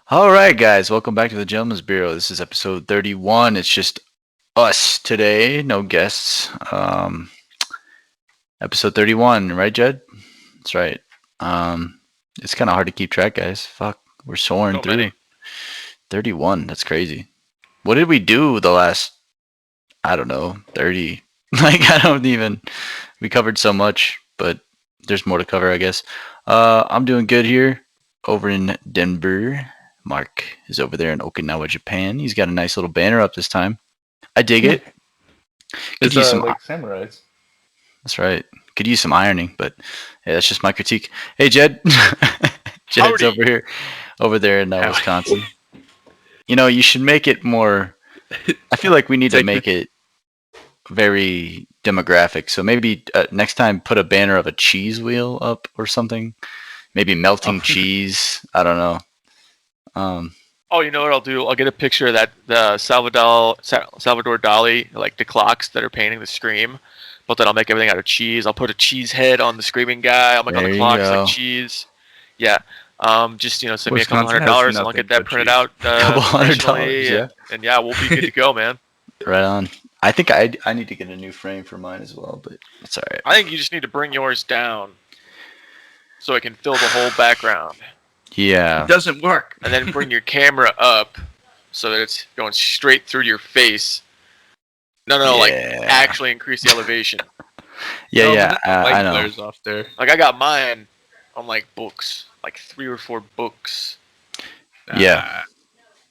All right, guys, welcome back to the Gentleman's Bureau. This is episode 31. It's just us today, no guests. Episode 31, right, Jed? That's right. It's kind of hard to keep track, guys. Fuck, we're soaring So through. many. 31, that's crazy. What did we do the last, I don't know, 30? I don't even. We covered so much, but there's more to cover, I guess. I'm doing good here over in Denver. Mark is over there in Okinawa, Japan. He's got a nice little banner up this time. I dig it. Could It's use some. like samurais. That's right. Could use some ironing, but hey, that's just my critique. Hey, Jed. Jed's Howdy. over here, over there in Howdy. Wisconsin. You know, you should make it more. I feel like we need to make it very demographic. So maybe next time put a banner of a cheese wheel up or something. Maybe melting cheese. I don't know. Oh, you know what I'll do? I'll get a picture of that the Salvador Dali, like the clocks that are painting the Scream. But then I'll make everything out of cheese. I'll put a cheese head on the screaming guy. I'll make all There the you clocks go. like cheese. Yeah. Just send me a couple Wisconsin has $100 and I'll nothing get that but printed cheese. out. Couple $100, professionally, yeah. And yeah, we'll be good to go, man. Right on. I think I need to get a new frame for mine as well, but it's all right. I think you just need to bring yours down so it can fill the whole background, Yeah. It doesn't work. and then bring your camera up so that it's going straight through your face. No, like Yeah. actually increase the elevation. Yeah, No, yeah. but the light I know. glares off there. Like I got mine on like books, like 3 or 4 books. Yeah.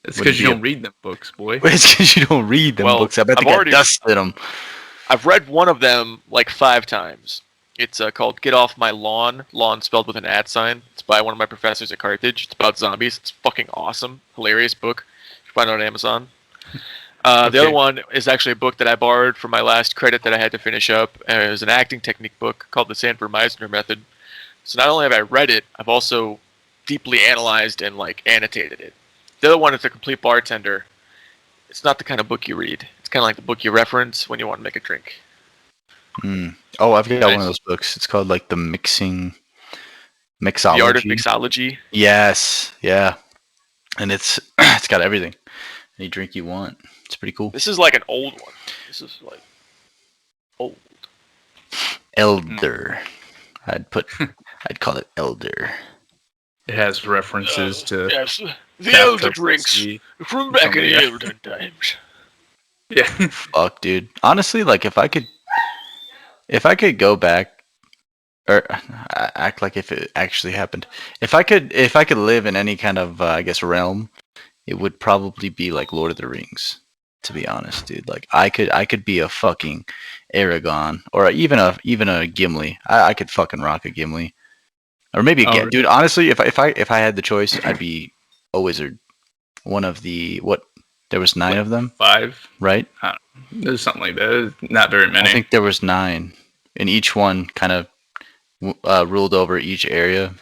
It's Would because it you be don't read them books, boy. It's because you don't read them Well, books. I bet I've they got already- dust in them. I've read one of them like 5 times. It's called "Get Off My Lawn." Lawn spelled with an @ sign. It's by one of my professors at Carthage. It's about zombies. It's fucking awesome, hilarious book. You can find it on Amazon. The Okay. other one is actually a book that I borrowed for my last credit that I had to finish up. It was an acting technique book called the Sanford Meisner Method. So not only have I read it, I've also deeply analyzed and like annotated it. The other one is The Complete Bartender. It's not the kind of book you read. It's kind of like the book you reference when you want to make a drink. Oh, I've got one of Nice. those books. It's called like the Mixology. The Art of Mixology. Yes, yeah, and it's it's got everything. Any drink you want. It's pretty cool. This is like an old one. This is like old. Elder. I'd call it Elder. It has references to. Yes, the bathtub elder drinks whiskey. from back in the Yeah. olden times. Yeah. Fuck, dude. Honestly, like if I could go back or act like if it actually happened. If I could live in any kind of I guess realm, it would probably be like Lord of the Rings. To be honest, dude, like I could be a fucking Aragon or even a Gimli. I could fucking rock a Gimli, or maybe Oh, really? dude. Honestly, if I had the choice, I'd be a wizard. One of the what? There was 9 of them, 5. right? There's something like that. Not very many. I think there was 9, and each one kind of ruled over each area.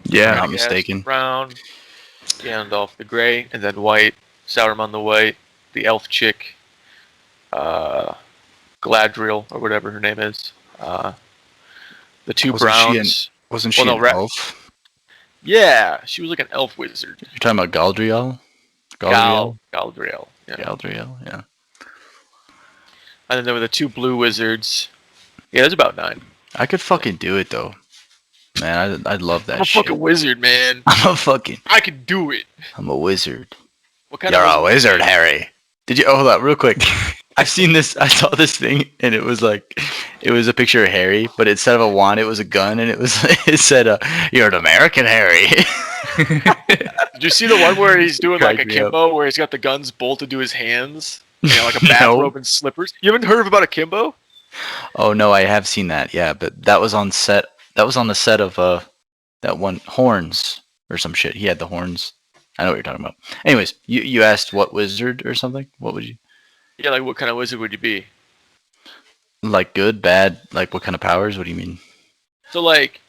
yeah. Not Yes, mistaken. Brown, Gandalf the Grey, and then White, Sauron the White, the elf chick, Galadriel or whatever her name is. The 2 Wasn't she Browns. Wasn't she Well, no, an elf? Yeah, she was like an elf wizard. You're talking about Galadriel? Galadriel. Yeah. Galadriel, yeah. And then there were the 2 blue wizards. Yeah, there's about 9. I could fucking do it though, man. I'd love that I'm a shit. fucking wizard, man. I could do it. I'm a wizard. What kind You're of a wizard, Harry. Did you? Oh, hold up, real quick. I've seen this. I saw this thing, and it was like, it was a picture of Harry, but instead of a wand, it was a gun, and it said, "You're an American, Harry." Did you see the one where he's doing like a Cracked me up. kimbo, where he's got the guns bolted to his hands, like a No. bathrobe and slippers? You haven't heard about a kimbo? Oh no, I have seen that. Yeah, but that was on set. That was on the set of that one Horns or some shit. He had the horns. I know what you're talking about. Anyways, you asked what wizard or something. What would you Yeah, like what kind of wizard would you be? like? Good, bad? Like what kind of powers? What do you mean? So like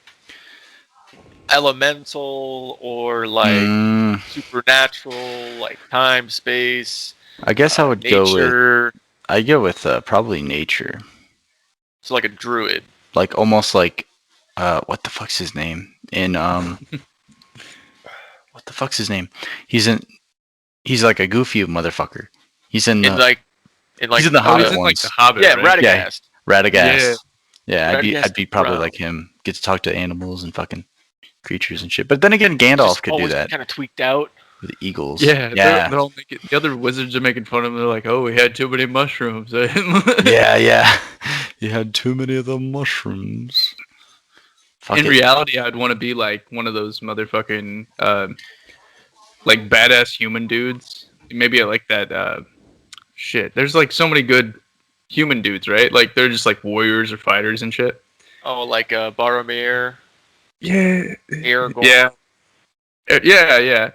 elemental or like Mm, supernatural, like time, space, I guess I would go with. nature. I go with probably nature. So like a druid. Like almost like what the fuck's his name in what the the fuck's his name? He's like a goofy motherfucker. He's in In the like he's in the Oh, Hobbit he's in like ones. the Hobbit. yeah, right? Radagast. Radagast. Yeah, Radagast I'd be probably Brown. like him. Get to talk to animals and fucking creatures and shit. But then again, Gandalf could do always that kind of tweaked out. with the eagles. Yeah, yeah, they're all making, the other wizards are making fun of him. They're like, "Oh, we had too many mushrooms." yeah. You had too many of the mushrooms. Fuck In it. reality, I'd want to be like one of those motherfucking like badass human dudes. Maybe I like that. Shit, there's like so many good human dudes, right? Like they're just like warriors or fighters and shit. Oh, like Boromir, Yeah, Aragorn. yeah.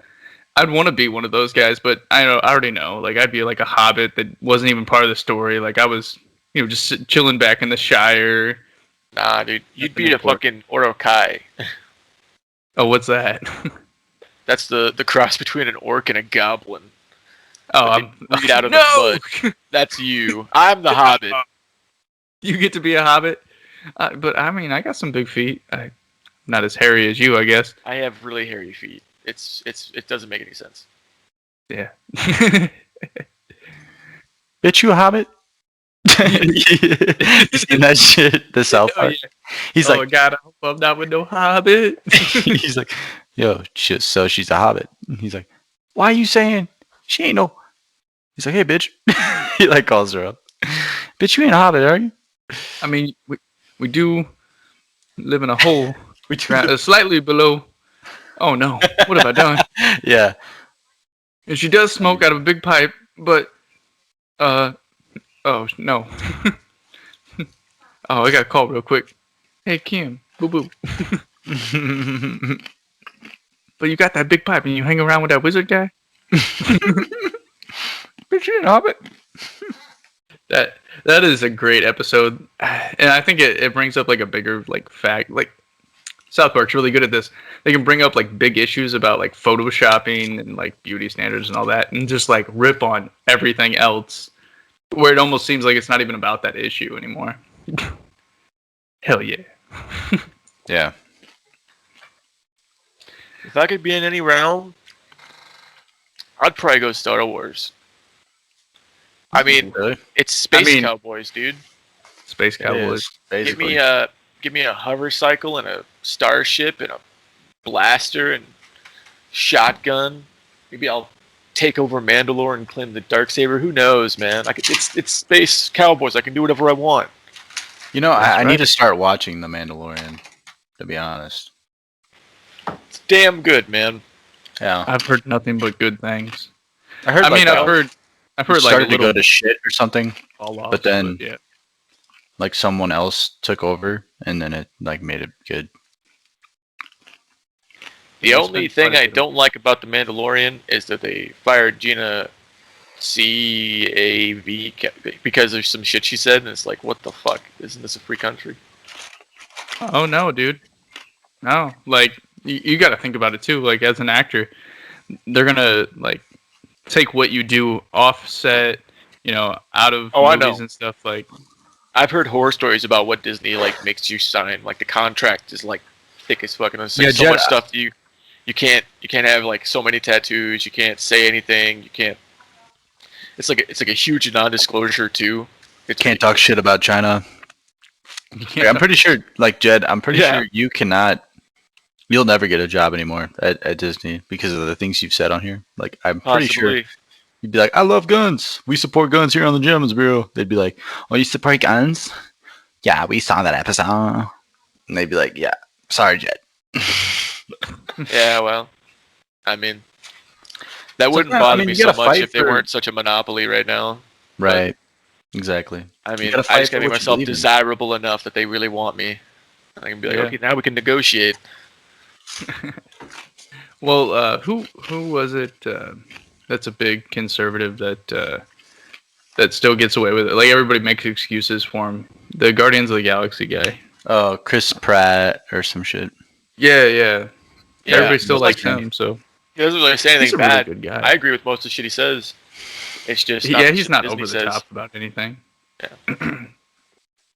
I'd want to be one of those guys, but I already know. Like I'd be like a hobbit that wasn't even part of the story. Like I was, just chilling back in the Shire. Nah, dude, you'd Nothing be a important. fucking Orokai. Oh, what's that? That's the cross between an orc and a goblin. Oh, But I'm they breed out of the no. mud. That's you. I'm the Hobbit. You get to be a hobbit, but I mean, I got some big feet. Not as hairy as you, I guess. I have really hairy feet. It doesn't make any sense. Yeah. Bitch, you a hobbit? You seen that shit? The South Oh, Park. yeah. He's Oh like, God, I hope I'm not with no hobbit. he's like, yo, so she's a hobbit. And he's like, why are you saying she ain't no? He's like, hey, bitch. He like calls her up. Bitch, you ain't a hobbit, are you? I mean, we do live in a hole, We do. slightly below. Oh no, what have I done? Yeah. And she does smoke out of a big pipe, but oh no. Oh, I got a call real quick. Hey Kim, boo boo. But you got that big pipe and you hang around with that wizard guy? Bitch, you ain't a hobbit. That is a great episode, and I think it brings up like a bigger like fact. Like South Park's really good at this. They can bring up like big issues about like photoshopping and like beauty standards and all that, and just like rip on everything else, where it almost seems like it's not even about that issue anymore. Hell yeah. Yeah. If I could be in any realm, I'd probably go Star Wars. I mean, Really? it's Space I mean- Cowboys, dude. Space Cowboys. Basically. Give me a hover cycle and a starship and a blaster and shotgun. Maybe I'll take over Mandalore and claim the Darksaber. Who knows, man? It's Space Cowboys. I can do whatever I want. You know, I That's need right. to start watching The Mandalorian, to be honest. It's damn good, man. Yeah. I've heard nothing but good things. I heard I mean, I've heard it like a started to little go to shit or something, fall off, but then yeah. like someone else took over and then it like made it good. The Yeah, it's only been thing quite a I bit of- don't like about The Mandalorian is that they fired Gina Cav because there's some shit she said, and it's like, what the fuck? Isn't this a free country? Oh no, dude. No, like you got to think about it too. Like as an actor, they're gonna like take what you do offset, out of Oh, I movies know. and stuff. Like I've heard horror stories about what Disney like makes you sign. Like the contract is like thick as fucking. There's like, Yeah, so Jed, much stuff you can't have like so many tattoos. You can't say anything. You can't. It's like a huge non-disclosure too. It's Can't talk shit about China. you Like, can't. I'm pretty sure, like Jed, I'm pretty Yeah. sure you'll never get a job anymore at Disney because of the things you've said on here. Like, I'm pretty sure Possibly. you'd be like, I love guns. We support guns here on the Gems Bureau. They'd be like, oh, you support guns? Yeah, we saw that episode. And they'd be like, yeah, sorry, Jed. Yeah, well, I mean, that wouldn't yeah, I bother mean, me you so gotta much fight if they for- weren't such a monopoly right now. Right. Exactly. I mean, gotta I fight just gotta for make what you myself believe in. desirable enough that they really want me. And I can be like, Yeah. okay, now we can negotiate. Well, who was it? That's a big conservative that still gets away with it. Like everybody makes excuses for him. The Guardians of the Galaxy guy. Oh, Chris Pratt or some shit. Yeah. Yeah, Everybody still but, likes like, him. So he doesn't really say he's anything a really bad. good guy. I agree with most of the shit he says. It's just Yeah, the he's shit not Disney over the says. top about anything. Yeah.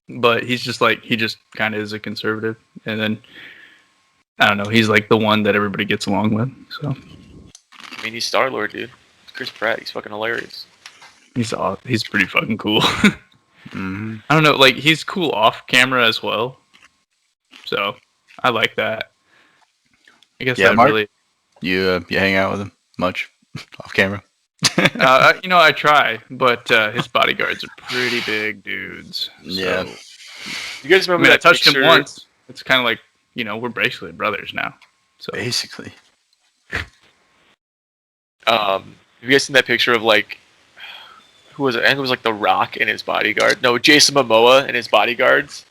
But he's just like, he just kind of is a conservative. And then, I don't know, he's like the one that everybody gets along with. So I mean, he's Star-Lord, dude. It's Chris Pratt. He's fucking hilarious. He's pretty fucking cool. Mm-hmm. I don't know, like he's cool off camera as well. So I like that. I guess Yeah, that Mark? really. You hang out with him much off camera? I try, but his bodyguards are pretty big dudes. Yeah. So, You guys I remember mean, I that touched picture? him once. It's kind of like we're basically brothers now. So Basically. Have you guys seen that picture of like who was it? I think it was like The Rock and his bodyguard. No, Jason Momoa and his bodyguards.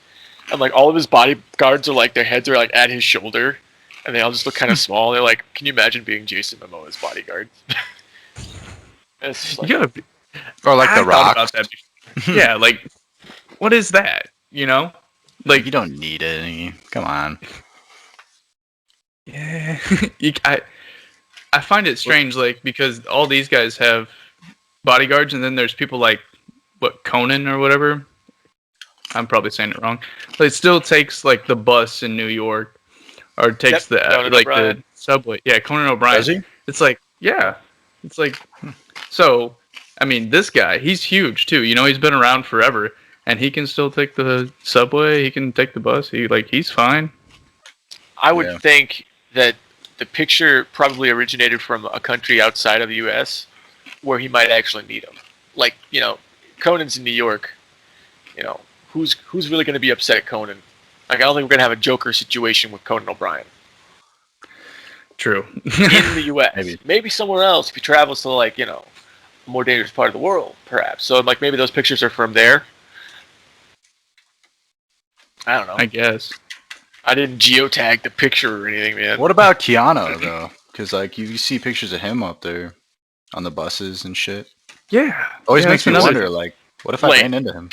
And like all of his bodyguards are like their heads are like at his shoulder, and they all just look kind of small. They're like, can you imagine being Jason Momoa's bodyguard? It's just like, you gotta be. Or like I The thought Rock. about that before. Yeah, like what is that? Like, you don't need it. Come on. Yeah, I find it strange, like because all these guys have bodyguards, and then there's people like Conan or whatever. I'm probably saying it wrong, but it still takes like the bus in New York, or it takes Conan the O'Brien. subway. Yeah, Conan O'Brien. Does he? It's like it's like so. I mean, this guy, he's huge too. He's been around forever, and he can still take the subway. He can take the bus. He's fine. I would Yeah. think that the picture probably originated from a country outside of the U.S. where he might actually need him. Like, Conan's in New York. Who's really going to be upset at Conan? Like, I don't think we're going to have a Joker situation with Conan O'Brien True. in the U.S. Maybe. Somewhere else if he travels to like a more dangerous part of the world, perhaps. So like maybe those pictures are from there. I don't know. I guess. I didn't geotag the picture or anything, man. What about Keanu, though? Because, like, you see pictures of him up there on the buses and shit. Yeah. Always Yeah, makes me that's another wonder, thing. like, what if I Like- ran into him?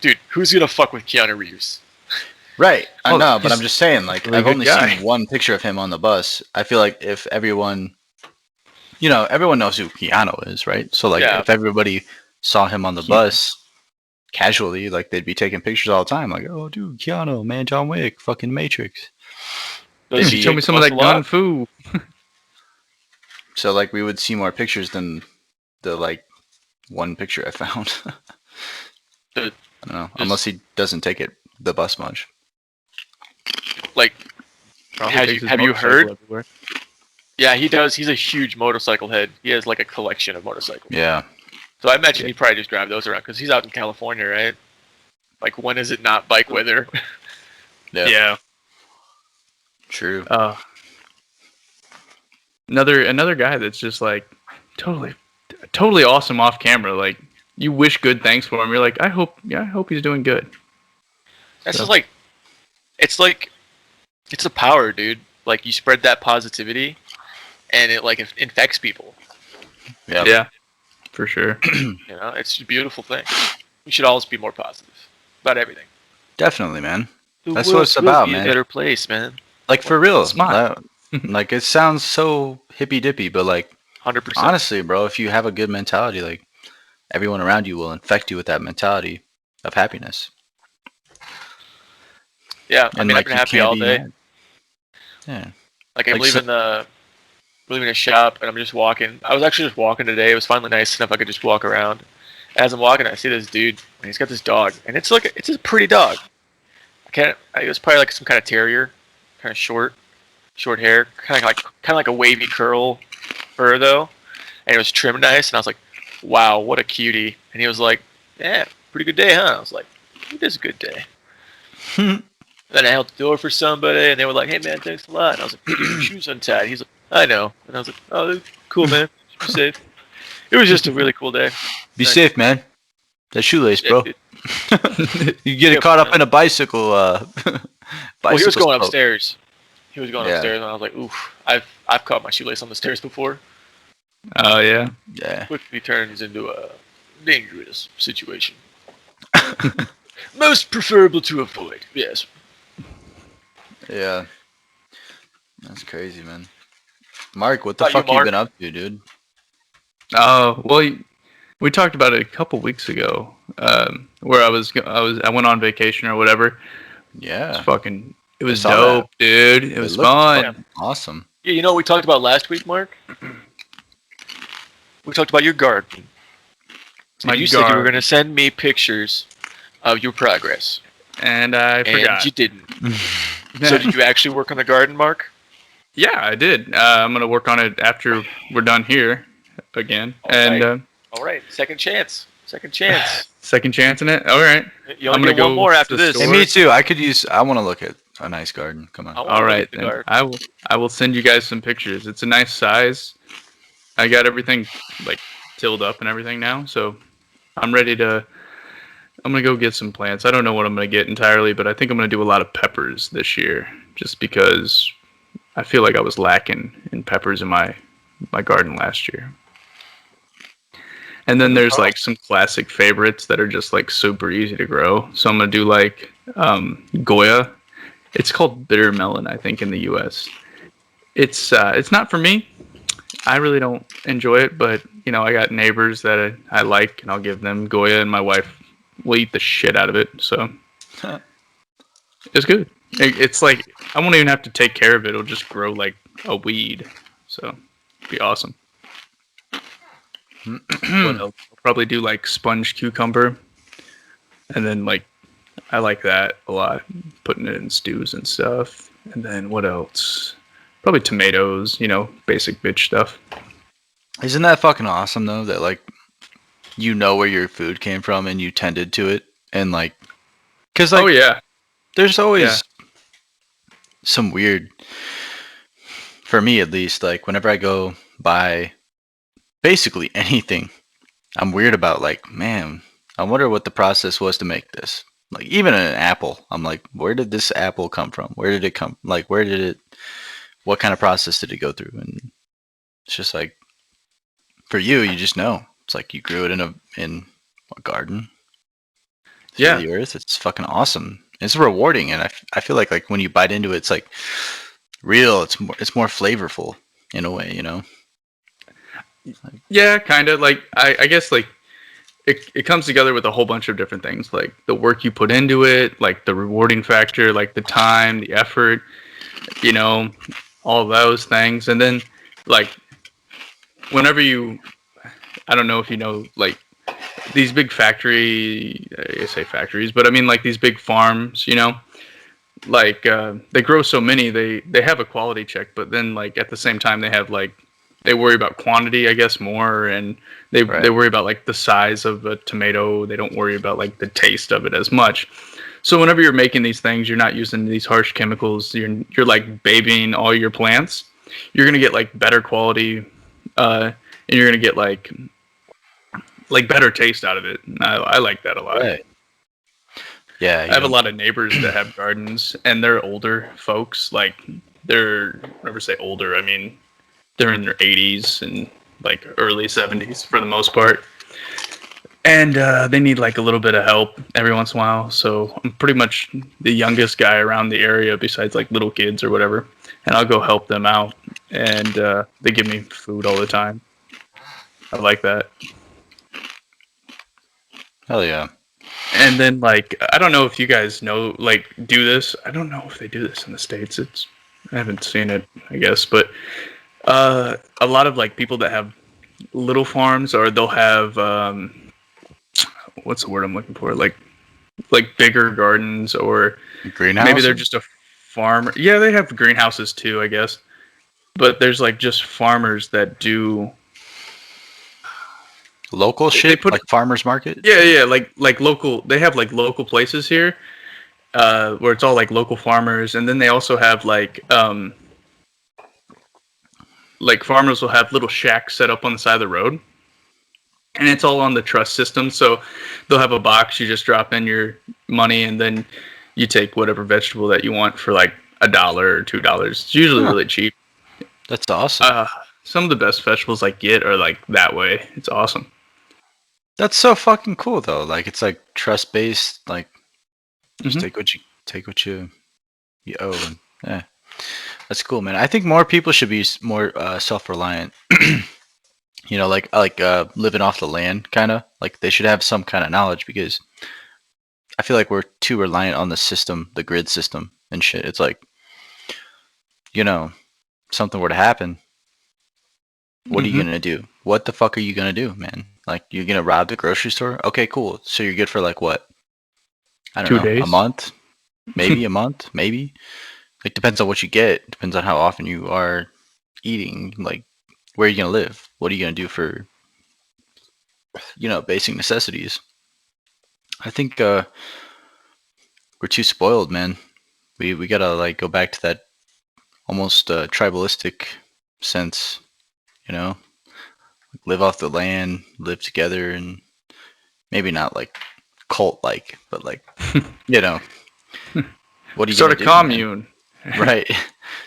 Dude, who's gonna fuck with Keanu Reeves? Right. I Well, know, but he's I'm just saying, like, a really I've good only guy. seen one picture of him on the bus. I feel like if everyone, everyone knows who Keanu is, right? So, like, Yeah. if everybody saw him on the bus casually, like, they'd be taking pictures all the time. Like, oh, dude, Keanu, man, John Wick, fucking Matrix. Does he Show me kick some of the that muscle gun up? fu. So, like, we would see more pictures than the, like, one picture I found. The- I don't know. Unless he doesn't take the bus much. Like, Probably Have takes you- his have you motorcycle heard? everywhere. yeah, he does. He's a huge motorcycle head. He has like a collection of motorcycles. Yeah. So I imagine he probably just drive those around because he's out in California, right? Like, when is it not bike weather? Yeah. True. Another guy that's just like totally awesome off camera. Like you wish good things for him. You're like, I hope he's doing good. That's So- just like, it's a power, dude. Like, you spread that positivity, and it like infects people. Yeah. Yeah, for sure. It's a beautiful thing. We should always be more positive about everything. Definitely, man. The That's world what it's will about, be man. A better place, man. Like, for real. Smile. Like, it sounds so hippy-dippy, but, like, 100%. honestly, bro, if you have a good mentality, like, everyone around you will infect you with that mentality of happiness. Yeah, I And, mean, like, I've been you happy can't all be day. mad. Yeah. Like, I'm Like, leaving the shop, and I'm just walking. I was actually just walking today. It was finally nice enough I could just walk around. As I'm walking, I see this dude, and he's got this dog, and it's a pretty dog. It was probably like some kind of terrier, kind of short hair, kind of like a wavy curl fur though, and it was trimmed nice. And I was like, wow, what a cutie. And he was like, yeah, pretty good day, huh? I was like, it is a good day. Then I held the door for somebody, and they were like, hey man, thanks a lot. And I was like, dude, your shoes untied. He's like, I know. And I was like, oh, cool, man. Be safe. It was just a really cool day. Be Nice. safe, man. That shoelace, bro. Dude. You get Yeah, caught up man. in a bicycle. Well, he was bicycle going stroke. upstairs. He was going Yeah. upstairs, and I was like, oof, I've caught my shoelace on the stairs before. Oh yeah. Yeah. Quickly turns into a dangerous situation. Most preferable to avoid. Yes. Yeah. That's crazy, man. Mark, what the About you, fuck you Mark? been up to, dude? Oh well, we talked about it a couple weeks ago, where I went on vacation or whatever. Yeah. It was saw dope, dude. It was looked fun. fucking awesome. Yeah, you know what we talked about last week, Mark? We talked about your garden. My And you said you were garden. going to send me pictures of your progress. And I And forgot. you didn't. So did you actually work on the garden, Mark? Yeah, I did. I'm gonna work on it after we're done here again. All And right. All right. Second chance. Second chance. second chance in it. All right. You I'm only gonna get one go more to after the this. Hey, store. me too. I want to look at a nice garden. Come on. I want All to look right, at the then garden. I will send you guys some pictures. It's a nice size. I got everything like tilled up and everything now, so I'm ready to. I'm gonna go get some plants. I don't know what I'm gonna get entirely, but I think I'm gonna do a lot of peppers this year, just because I feel like I was lacking in peppers in my garden last year. And then there's like some classic favorites that are just like super easy to grow. So I'm gonna do like Goya. It's called bitter melon, I think, in the U.S. It's not for me. I really don't enjoy it, but you know, I got neighbors that I like, and I'll give them Goya, and my wife will eat the shit out of it. So it's good. It's like I won't even have to take care of it. It'll just grow like a weed. So it'd be awesome. What else? I'll probably do like sponge cucumber, and then like I like that a lot, putting it in stews and stuff. And then what else? Probably tomatoes. You know, basic bitch stuff. Isn't that fucking awesome though? That like you know where your food came from and you tended to it, and like, cause Oh like yeah, there's yeah. always some weird, for me at least. Like whenever I go buy basically anything, I'm weird about like, man, I wonder what the process was to make this. Like even an apple, I'm like, where did this apple come from? Where did it come? Like where did it? What kind of process did it go through? And it's just like for you, you just know. It's like you grew it in a garden through Yeah, the earth. It's fucking awesome. It's rewarding, and I feel like when you bite into it, it's like real. It's more flavorful in a way, you know. yeah, kind of. Like I guess like it comes together with a whole bunch of different things, like the work you put into it, like the rewarding factor, like the time, the effort, you know, all those things. And then like whenever you, I don't know if you know, like these big factory, I say factories, but I mean like these big farms, you know, like they grow so many, they have a quality check, but then like at the same time they have like they worry about quantity, I guess, more, and they Right. worry about like the size of a tomato. They don't worry about like the taste of it as much. So whenever you're making these things, you're not using these harsh chemicals. You're like babying all your plants. You're gonna get like better quality, and you're gonna get like better taste out of it. And I like that a lot. Right. Yeah. I You have a don't. lot of neighbors that have gardens, and they're older folks. Like they're whenever I say older, I mean they're in their 80s and like early 70s for the most part, and they need like a little bit of help every once in a while. So I'm pretty much the youngest guy around the area, besides like little kids or whatever, and I'll go help them out, and they give me food all the time. I like that. Hell yeah. And then like I don't know if you guys know like do this. I don't know if they do this in the States. It's I haven't seen it, I guess, but a lot of like people that have little farms, or they'll have what's the word I'm looking for, like bigger gardens, or maybe they're Greenhouses. just a farmer. Yeah, they have greenhouses too, I guess, but there's like just farmers that do Local they shit put like farmers market. yeah, like local, they have like local places here where it's all like local farmers, and then they also have like farmers will have little shacks set up on the side of the road, and it's all on the trust system. So they'll have a box, you just drop in your money, and then you take whatever vegetable that you want for like $1 or $2. It's usually Huh. really cheap. That's awesome. uh some of the best vegetables I get are like that way. It's awesome. That's so fucking cool though. Like it's like trust based. Like just Hmm. take what you owe, and yeah, that's cool, man. I think more people should be more self reliant. You know, like living off the land, kind of like they should have some kind of knowledge because I feel like we're too reliant on the system, the grid system and shit. It's like, you know, something were to happen, What are you Mhm. gonna do? What the fuck are you gonna do, man? Like, you're gonna rob the grocery store? Okay, cool. So you're good for like what? I don't 2 know, a days. month? Maybe a month? Maybe. It depends on what you get. Depends on how often you are eating. Like, where are you gonna live? What are you gonna do for basic necessities? I think we're too spoiled, man. We gotta like go back to that almost tribalistic sense, you know, live off the land, live together, and maybe not like cult like, but like you know, what are you Start gonna a do, man? commune. Right.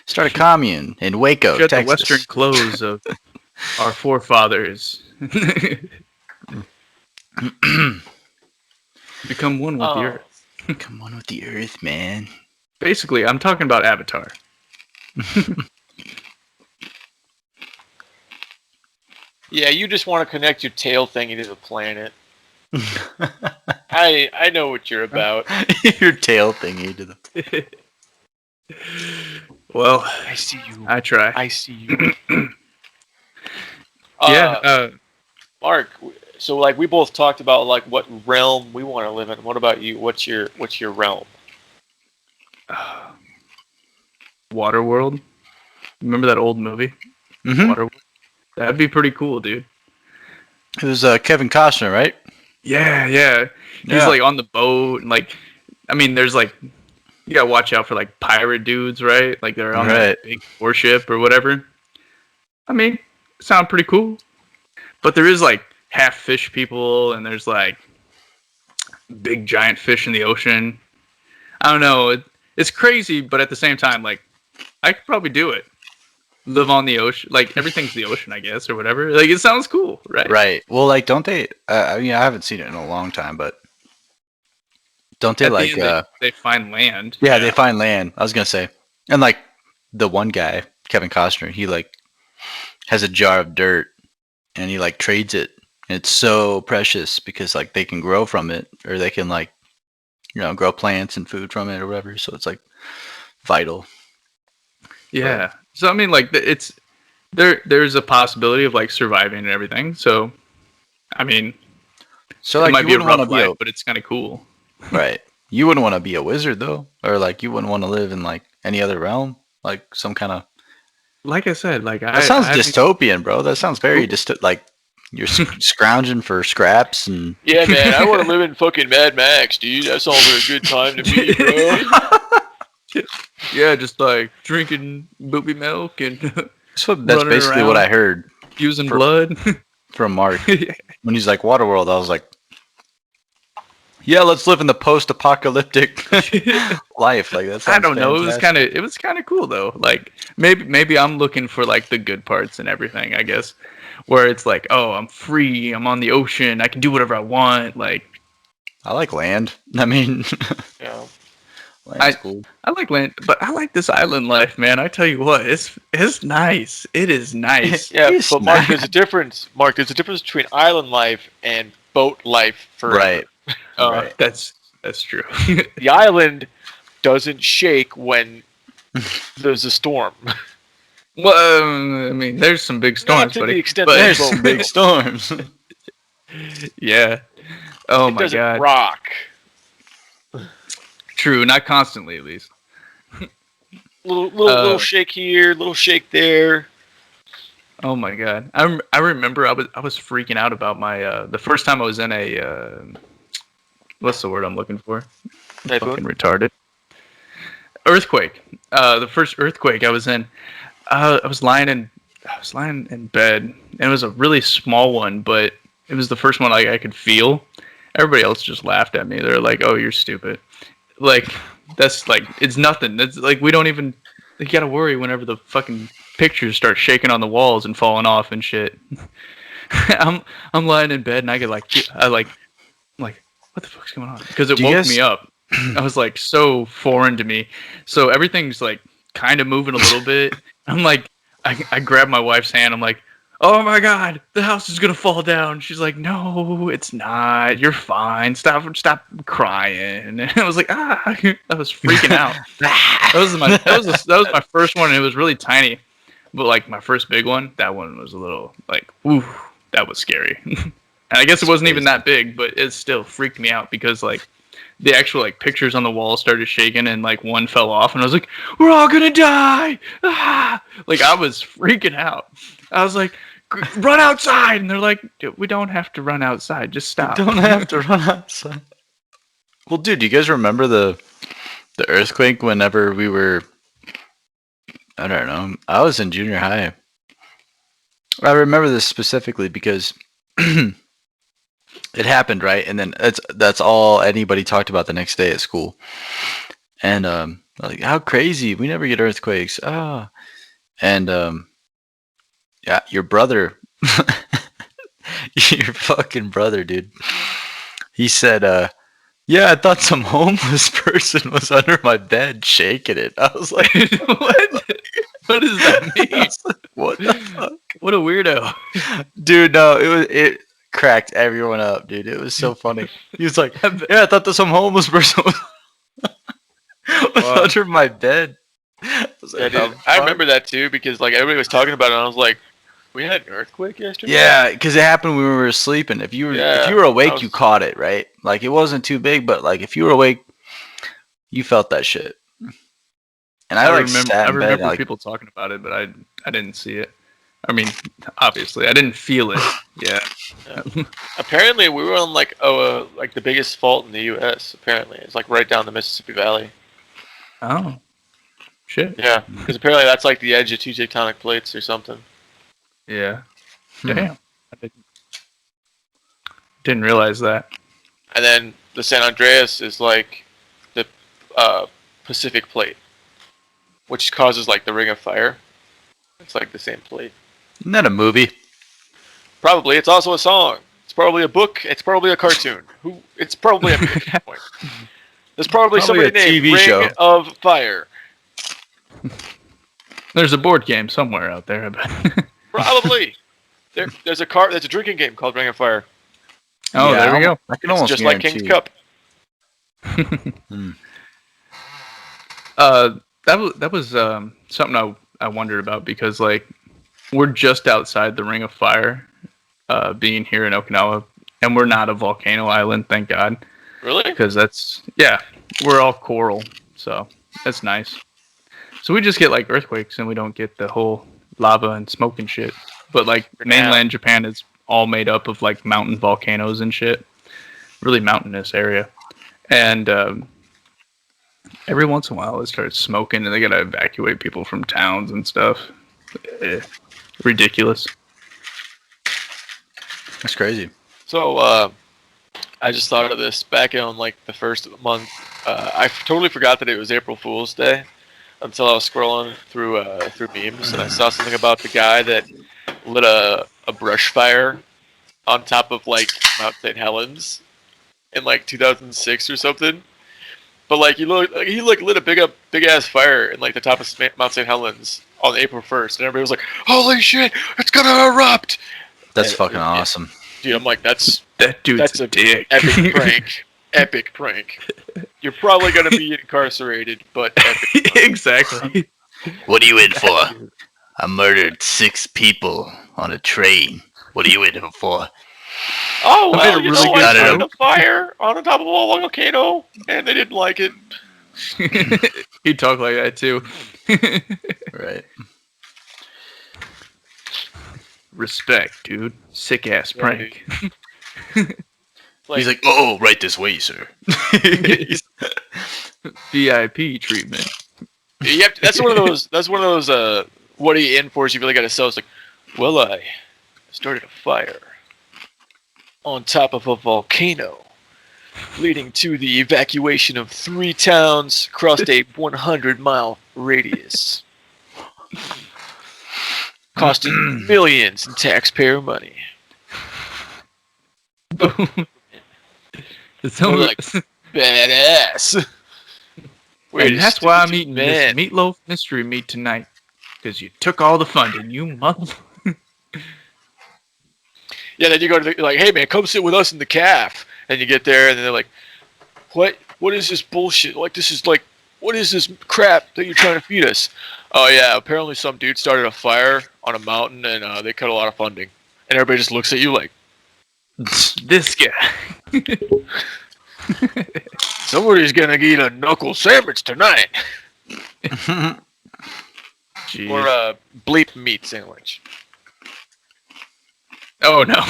Start a commune in Waco, Shed the western Texas. clothes of our forefathers. Become one with the Oh, earth. Come on with the earth, man. Basically, I'm talking about Avatar. yeah. You just want to connect your tail thingy to the planet. I know what you're about. Your tail thingy to the. Well, I see you. I try. I see you. Yeah. Mark. So like we both talked about like what realm we want to live in. What about you? What's your realm? Waterworld. Remember that old movie? Mm-hmm. Waterworld. That'd be pretty cool, dude. It was Kevin Costner, right? Yeah, yeah. He's Yeah. like on the boat, and like, I mean, there's like, you gotta watch out for like pirate dudes, right? Like they're on that Right. big warship or whatever. I mean, sound pretty cool. But there is like half fish people, and there's like big giant fish in the ocean. I don't know. It's crazy, but at the same time, like I could probably do it. Live on the ocean, like everything's the ocean, I guess, or whatever. Like it sounds cool, right? Right. Well, like, don't they? I mean, I haven't seen it in a long time, but don't they At the like? end, they find land. Yeah, they find land. I was gonna say, and like the one guy, Kevin Costner, he like has a jar of dirt, and he like trades it. And it's so precious because like they can grow from it, or they can like grow plants and food from it or whatever. So it's like vital. Yeah. So I mean, like it's there's a possibility of like surviving and everything. So I mean, So it like might you be a wouldn't want to rough be life, a but it's kind of cool. right. You wouldn't want to be a wizard though, or like you wouldn't want to live in like any other realm, like some kind of. Like I said, like That sounds I haven't. dystopian, bro. That sounds very like you're scrounging for scraps and. Yeah, man. I want to live in fucking Mad Max, dude. That sounds like a good time to me, bro. Yeah, just like drinking booby milk and That's running basically what around I heard using fr- blood. from Mark when he's like Waterworld. I was like, yeah, let's live in the post-apocalyptic life. Like that I sounds don't know. fantastic. It was kind of cool though. Like maybe I'm looking for like the good parts and everything. I guess where it's like, oh, I'm free. I'm on the ocean. I can do whatever I want. Like I like land. I mean, Yeah. land's cool. I like land, but I like this island life, man. I tell you what, it's nice. It is nice. Yeah, It's but Mark, not- there's a difference. Mark, there's a difference between island life and boat life forever. Right. Uh, That's true. The island doesn't shake when there's a storm. Well, I mean, there's some big Not storms, to the buddy. extent But that There's boat some big will. storms. yeah. Oh It my doesn't god. rock. True, not constantly at least. Little shake here, little shake there. Oh my god. I remember I was freaking out about my the first time I was in a what's the word I'm looking for? Typhoon? Fucking retarded. Earthquake. The first earthquake I was in. I was lying in bed, and it was a really small one, but it was the first one I could feel. Everybody else just laughed at me. They're like, "Oh, you're stupid." Like that's like it's nothing. It's like we don't even. You gotta worry whenever the fucking pictures start shaking on the walls and falling off and shit. I'm lying in bed and I get like I'm like what the fuck's going on? Because it Do you woke guys- me up. I was like so foreign to me. So everything's like kind of moving a little bit. I'm like I grab my wife's hand. I'm like, oh my god, the house is gonna fall down. She's like, no, it's not. You're fine. Stop crying. And I was like, I was freaking out. That was my first one. And it was really tiny. But like my first big one, that one was a little like, ooh, that was scary. And I guess it wasn't even that big, but it still freaked me out because like the actual like pictures on the wall started shaking and like one fell off and I was like, we're all gonna die. Ah! Like I was freaking out. I was like, run outside, and they're like, we don't have to run outside, just stop. Don't have to run outside. Well, dude, you guys remember the earthquake whenever we were, I don't know, I was in junior high. I remember this specifically because it happened, right? And then that's all anybody talked about the next day at school. And like, how crazy, we never get earthquakes. Ah. And yeah, your brother, your fucking brother, dude. He said, yeah, I thought some homeless person was under my bed shaking it. I was like, What? What does that I mean? was like, what the fuck? What a weirdo. Dude, no, it cracked everyone up, dude. It was so funny. He was like, yeah, I thought that some homeless person was Wow. under my bed. I was Yeah, like, dude. "Oh, I fuck." remember that too because like everybody was talking about it, and I was like, "We had an earthquake yesterday." Yeah, because it happened when we were sleeping. If you were Yeah, awake, I you was- caught it, right? Like it wasn't too big, but like if you were awake, you felt that shit. And I like sat I in bed, remember like, people talking about it, but I didn't see it. I mean, obviously, I didn't feel it. Yeah. Apparently, we were on like like the biggest fault in the U.S. Apparently, it's like right down the Mississippi Valley. Oh. Shit. Yeah, because apparently that's like the edge of two tectonic plates or something. Yeah. Hmm. Damn. I didn't realize that. And then the San Andreas is like the Pacific plate, which causes like the Ring of Fire. It's like the same plate. isn't that a movie? Probably, it's also a song. It's probably a book. It's probably a cartoon. It's probably a movie at this point. There's probably Probably somebody a named TV Ring show. of Fire. There's a board game somewhere out there, I bet. Probably. There's a drinking game called Ring of Fire. Oh, Yeah, there we go. I can It's almost just like King's guarantee. Cup. Hmm. That was something I wondered about because like we're just outside the Ring of Fire, being here in Okinawa, and we're not a volcano island, thank God, Really? because we're all coral, so that's nice. So we just get like earthquakes, and we don't get the whole lava and smoke and shit. But like For now. mainland Japan is all made up of like mountain volcanoes and shit, really mountainous area, and every once in a while it starts smoking and they gotta evacuate people from towns and stuff. Ridiculous. That's crazy. So I just thought of this back in like the first month. I totally forgot that it was April Fool's Day until I was scrolling through memes and I saw something about the guy that lit a brush fire on top of like Mount St. Helens in like 2006 or something. But like he lit a big ass fire in like the top of Mount St. Helens on April 1st, and everybody was like, "Holy shit, it's gonna erupt!" That's And- fucking yeah. awesome. Dude, I'm like, that's Dude's That's a a dick. epic prank. Epic prank. You're probably gonna be incarcerated, but epic. Exactly. What are you in for? I murdered 6 people on a train. What are you in for? Oh I made well, a you really know, good I started joke. a fire on the top of a volcano, and they didn't like it. He'd talk like that too. Right. Respect, dude. Sick ass Yeah, prank. He's like, oh, right this way, sir. VIP treatment. you have to, that's one of those. That's one of those. What are you in for? Is you really got to sell. It's like, well, I started a fire on top of a volcano, leading to the evacuation of 3 towns across a 100-mile radius, costing millions in taxpayer money. Some We're like, badass. and that's why I'm eating this meatloaf mystery meat tonight. Because you took all the funding, you mother. Yeah, then you go to like, hey man, come sit with us in the calf, and you get there, and then they're like, what is this bullshit? Like, this is like what is this crap that you're trying to feed us? Oh yeah, apparently some dude started a fire on a mountain and they cut a lot of funding. And everybody just looks at you like, This guy. somebody's gonna eat a knuckle sandwich tonight. Jeez. Or a bleep meat sandwich. Oh no.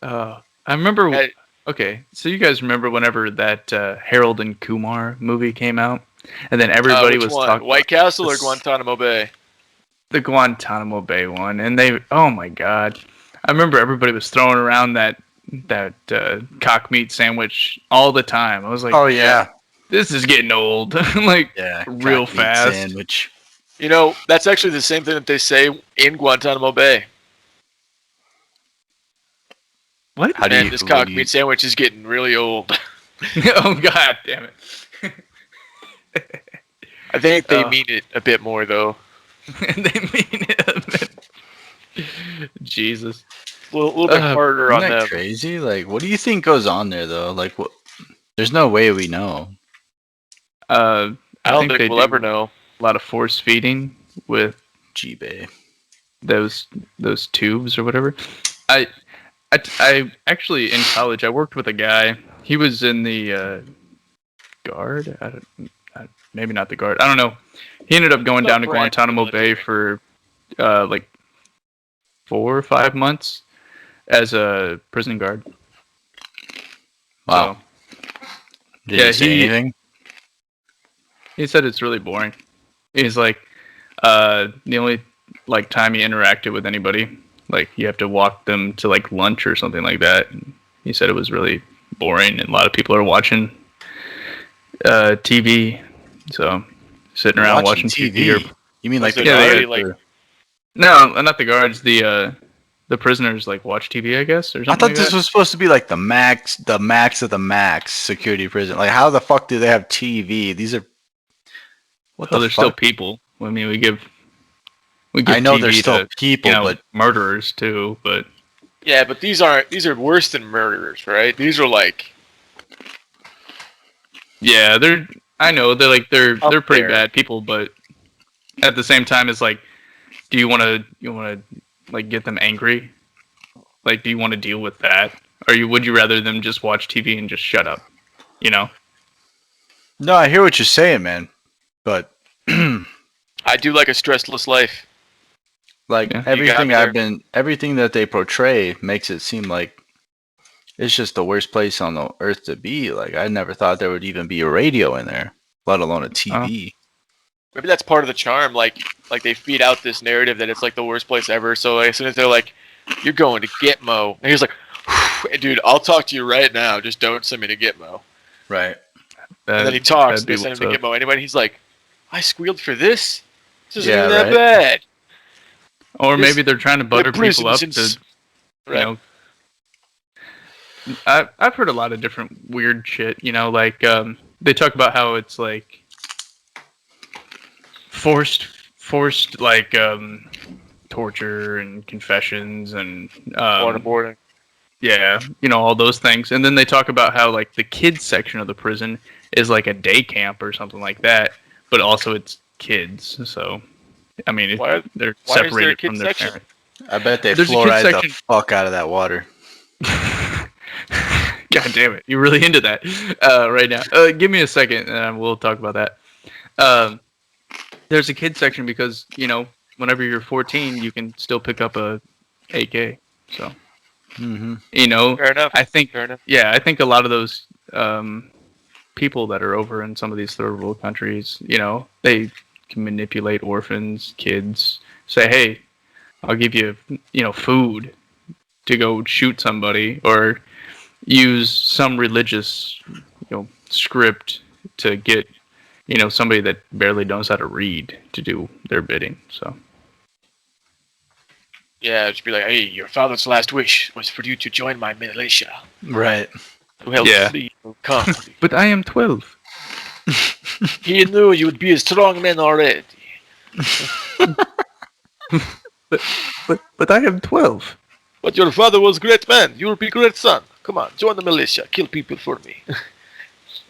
I remember. Hey, Okay, so you guys remember whenever that Harold and Kumar movie came out, and then everybody which was one? talking White about Castle or this- Guantanamo Bay? the Guantanamo Bay one, and they. Oh my God, I remember everybody was throwing around that cock meat sandwich all the time. I was like, Oh yeah, this is getting old, like yeah. real cock meat fast. sandwich. You know, that's actually the same thing that they say in Guantanamo Bay. What? How do Man, you? this what cock do you- meat sandwich is getting really old. Oh God, damn it! I think they Oh. mean it a bit more though. They mean it. Jesus. A little bit harder on Isn't that them. crazy? Like, what do you think goes on there though? Like, what? There's no way we know. I I don't think they we'll do ever know. a lot of force feeding with G-Bay. those tubes or whatever. I actually in college I worked with a guy. He was in the guard. Maybe not the guard. I don't know. He ended up going down to Branch Guantanamo military. Bay for like 4 or 5 months as a prison guard. Wow. So, Did yeah, he say he- anything? he said it's really boring. He's like, the only like time he interacted with anybody, like you have to walk them to like lunch or something like that. And he said it was really boring, and a lot of people are watching TV, so sitting around watching TV. Or, You mean like Was the it Yeah, guard? already, like- or- no, not the guards. The prisoners like watch TV, I guess, or I something. thought like this that. was supposed to be like the max of the max security prison. Like, how the fuck do they have TV? These are what Well, the they're still fuck? people. I mean, we give I know TV they're still to, people, but murderers too. But Yeah, but these are worse than murderers, right? These are like yeah, I know they're Up pretty there. bad people, but at the same time, it's like, do you want to like get them angry? Like, do you want to deal with that, or would you rather them just watch TV and just shut up? You know? no, I hear what you're saying, man. But I do like a stressless life. like Yeah. You got me everything that they portray makes it seem like it's just the worst place on the earth to be. Like, I never thought there would even be a radio in there, let alone a TV. Maybe that's part of the charm. Like they feed out this narrative that it's like the worst place ever. So like, as soon as they're like, "You're going to Gitmo," and he's like, "Dude, I'll talk to you right now. Just don't send me to Gitmo." Right. And then he talks. that'd They be send him what's to up. Gitmo anyway. And he's like, "I squealed for this. This isn't Yeah, even that right. bad." Or This- maybe they're trying to butter people up to, Right. you know. I've heard a lot of different weird shit. You know, like they talk about how it's like forced like torture and confessions and Waterboarding. yeah, you know, all those things. And then they talk about how like the kids section of the prison is like a day camp or something like that, but also it's kids. So I mean, Why- they're why is there a separated kids from their section? parents. I bet they There's a kids fluoride the section. fuck out of that water. God damn it, you're really into that right now. Give me a second, and we'll talk about that. There's a kids section because you know, whenever you're 14, you can still pick up a AK. So Mm-hmm. you know, Fair enough. I think Fair enough. yeah, I think a lot of those people that are over in some of these third world countries, you know, they can manipulate orphans, kids, say, hey, I'll give you, you know, food to go shoot somebody, or use some religious, you know, script to get, you know, somebody that barely knows how to read to do their bidding. So Yeah, just be like, "Hey, your father's last wish was for you to join my militia. Right. To help Yeah. free your country. but I am 12. He knew you would be a strong man already." But I am 12. But your father was a great man. You will be a great son. Come on, join the militia. Kill people for me.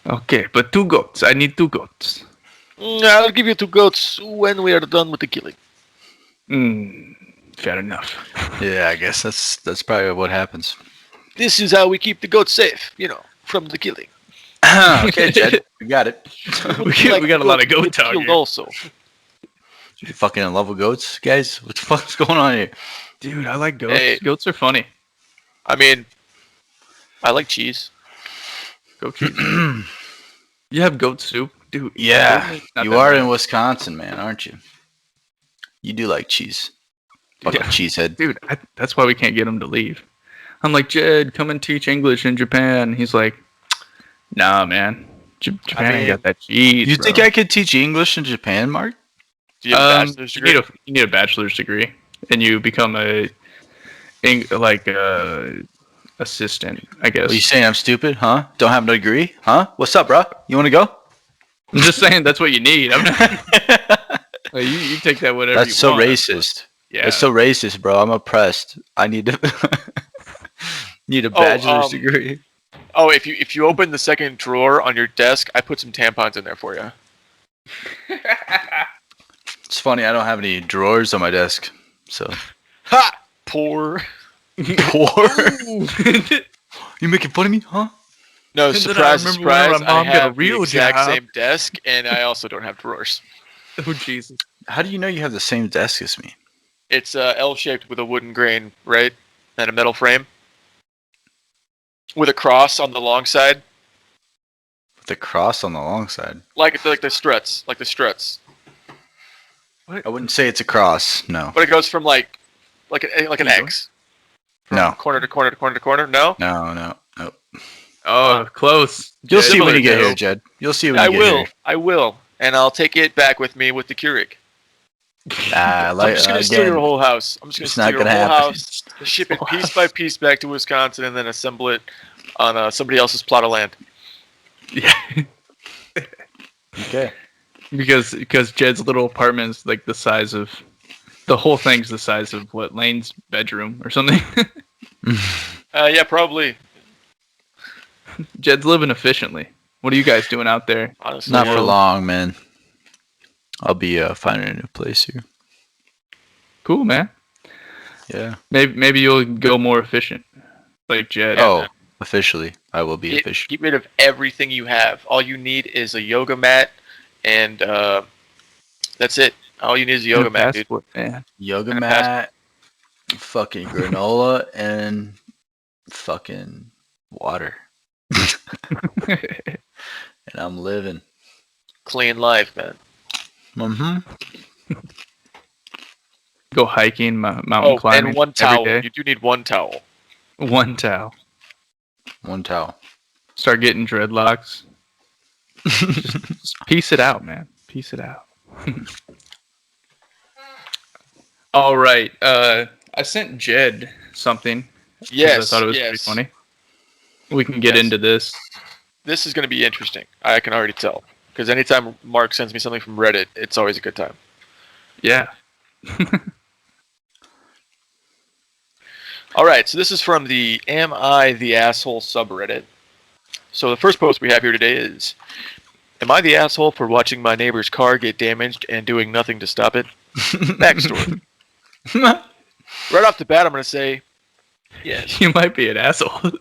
Okay, but 2 goats. I need 2 goats. I'll give you 2 goats when we are done with the killing. Fair enough. Yeah, I guess that's probably what happens. This is how we keep the goats safe, from the killing. Okay, Jed, we got it. We got a lot of goat talk killed here. also. You fucking in love with goats, guys? What the fuck's going on here? Dude, I like goats. Hey. Goats are funny. I mean, I like cheese. Goat cheese. You have goat soup, dude. Yeah, Not you that are bad. in Wisconsin, man, aren't you? You do like cheese. Fucking Yeah. cheesehead. Dude, that's why we can't get him to leave. I'm like, Jed, come and teach English in Japan. He's like, nah, man. Japan ain't got that cheese. You bro. think I could teach English in Japan, Mark? Do you have a bachelor's degree? You need a bachelor's degree, and you become assistant, I guess. Are you saying I'm stupid, huh? Don't have no degree, huh? What's up, bro? You want to go? I'm just saying that's what you need. I'm not. Like, you take that whatever. That's you so want. racist. Yeah. That's so racist, bro. I'm oppressed. I need to need a bachelor's degree. Oh, if you open the second drawer on your desk, I put some tampons in there for you. It's funny. I don't have any drawers on my desk, so Ha! Poor. poor. You making fun of me, huh? No, And then I surprise, remember whenever surprise. my mom I got a have the real exact job. same desk, and I also don't have drawers. Oh Jesus. How do you know you have the same desk as me? It's L-shaped with a wooden grain, right? And a metal frame. With a cross on the long side. With a cross on the long side. Like the struts. Like the struts. I wouldn't say it's a cross. No. But it goes from like an X. From No. corner to corner to corner to corner. No? No. Oh, close. You'll see when Similar you get to- here, Jed. You'll see when I you get will. here. I will. And I'll take it back with me with the Keurig. Like, I'm just going to steal your whole house. I'm just going to it's steal not your gonna whole happen. house, ship it piece by piece back to Wisconsin, and then assemble it on somebody else's plot of land. Yeah. Okay. Because Jed's little apartment's like the size of the whole thing's the size of what Lane's bedroom or something. Yeah, probably. Jed's living efficiently. What are you guys doing out there? Honestly, Not for yeah. long, man. I'll be finding a new place here. Cool, man. Yeah. Maybe you'll go more efficient, like Jed. Oh, officially, I will be official. Get rid of everything you have. All you need is a yoga mat, and that's it. All you need is a yoga mat, dude. Man. Yoga and a mat, fucking granola, and fucking water. And I'm living. Clean life, man. Mm-hmm. Go hiking, mountain Oh, climbing. and one every towel. day. You do need one towel. One towel. One towel. Start getting dreadlocks. Just piece it out, man. Piece it out. All right. I sent Jed something. 'cause Yes, I thought it was yes. pretty funny. We can get Yes. into this. This is going to be interesting. I can already tell. Because anytime Mark sends me something from Reddit, it's always a good time. Yeah. All right, so this is from the Am I the Asshole subreddit. So the first post we have here today is, am I the asshole for watching my neighbor's car get damaged and doing nothing to stop it? Backstory. Right off the bat, I'm going to say, yes. You might be an asshole.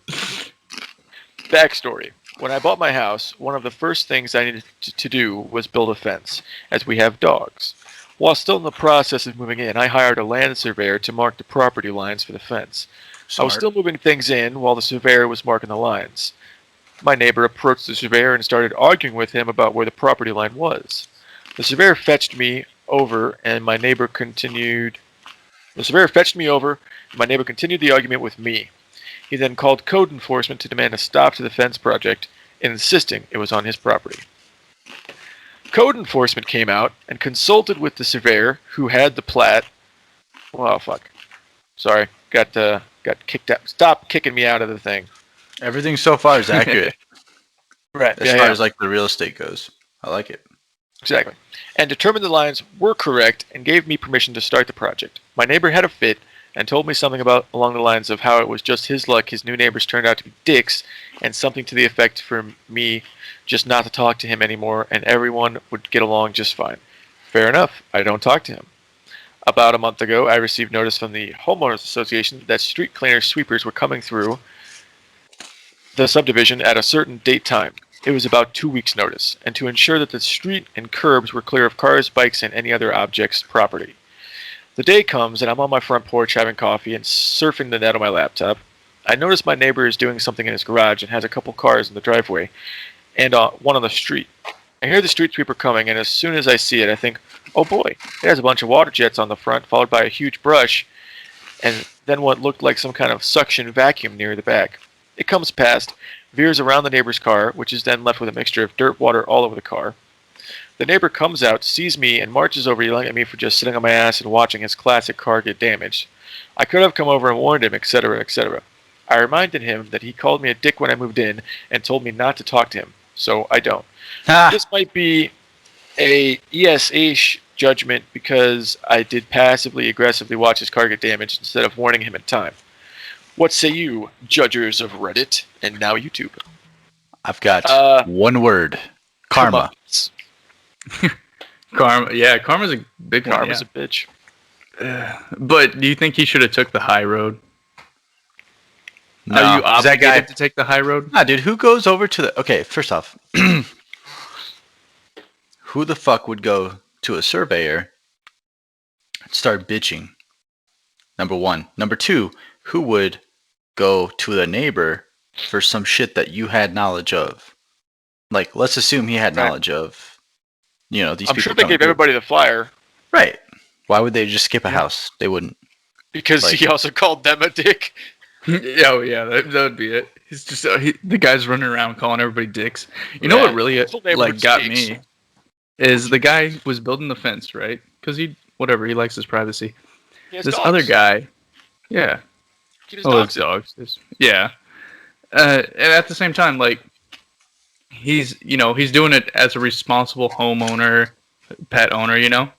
Backstory. When I bought my house, one of the first things I needed to do was build a fence, as we have dogs. While still in the process of moving in, I hired a land surveyor to mark the property lines for the fence. I was still moving things in while the surveyor was marking the lines. My neighbor approached the surveyor and started arguing with him about where the property line was. The surveyor fetched me over, and my neighbor continued. The surveyor fetched me over, and my neighbor continued the argument with me. He then called code enforcement to demand a stop to the fence project, insisting it was on his property. Code enforcement came out and consulted with the surveyor, who had the plat. Oh fuck! Sorry, got kicked out. Stop kicking me out of the thing. Everything so far is accurate. Right. As far as like the real estate goes. I like it. Exactly. And determined the lines were correct and gave me permission to start the project. My neighbor had a fit and told me something about along the lines of how it was just his luck his new neighbors turned out to be dicks, and something to the effect for me just not to talk to him anymore and everyone would get along just fine. Fair enough, I don't talk to him. About a month ago, I received notice from the homeowners association that street cleaner sweepers were coming through the subdivision at a certain date time. It was about 2 weeks' notice, and to ensure that the street and curbs were clear of cars, bikes, and any other objects' property. The day comes, and I'm on my front porch having coffee and surfing the net on my laptop. I notice my neighbor is doing something in his garage and has a couple cars in the driveway, and one on the street. I hear the street sweeper coming, and as soon as I see it, I think, oh boy, it has a bunch of water jets on the front, followed by a huge brush, and then what looked like some kind of suction vacuum near the back. It comes past, veers around the neighbor's car, which is then left with a mixture of dirt, water all over the car. The neighbor comes out, sees me, and marches over yelling at me for just sitting on my ass and watching his classic car get damaged. I could have come over and warned him, etc., etc. I reminded him that he called me a dick when I moved in and told me not to talk to him, so I don't. This might be a yes-ish judgment because I did passively aggressively watch his car get damaged instead of warning him in time. What say you, judgers of Reddit and now YouTube? I've got one word. Karma. Karma. Yeah, karma's a big one. Karma's a bitch. But do you think he should have took the high road? No, Are you obligated that guy to take the high road? Nah, dude, who goes over to the... Okay, first off, who the fuck would go to a surveyor and start bitching? Number one. Number two, who would go to a neighbor for some shit that you had knowledge of? Like, let's assume he had knowledge of, these people. I'm sure they gave everybody the flyer. Right. Why would they just skip a house? They wouldn't. Because he also called them a dick. Oh yeah, that would be it. He's just the guy's running around calling everybody dicks. You know what really got me is the guy was building the fence, right? Because he likes his privacy. This dogs. Other guy, yeah. His dogs. Yeah. And at the same time, like he's doing it as a responsible homeowner, pet owner,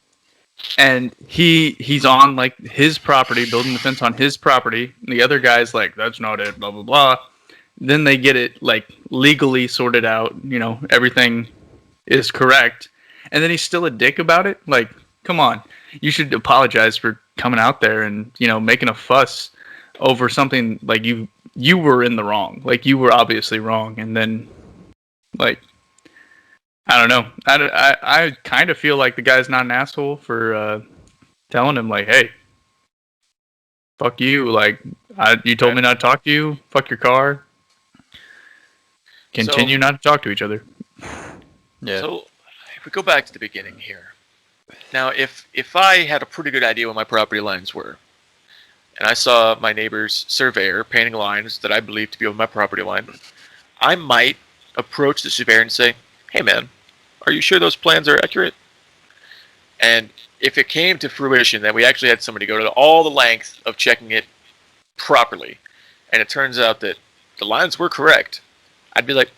and he's on like his property, building the fence on his property. And the other guy's like, that's not it, blah blah blah. Then they get it like legally sorted out, everything is correct, and then he's still a dick about it. Like, come on, you should apologize for coming out there and making a fuss over something like you were in the wrong, like you were obviously wrong, and then like. I don't know. I kind of feel like the guy's not an asshole for telling him, like, hey, fuck you. Like, you told me not to talk to you. Fuck your car. Continue not to talk to each other. Yeah. So, if we go back to the beginning here. Now, if I had a pretty good idea what my property lines were, and I saw my neighbor's surveyor painting lines that I believed to be over my property line, I might approach the surveyor and say, hey, man, are you sure those plans are accurate? And if it came to fruition that we actually had somebody go to all the length of checking it properly, and it turns out that the lines were correct, I'd be like,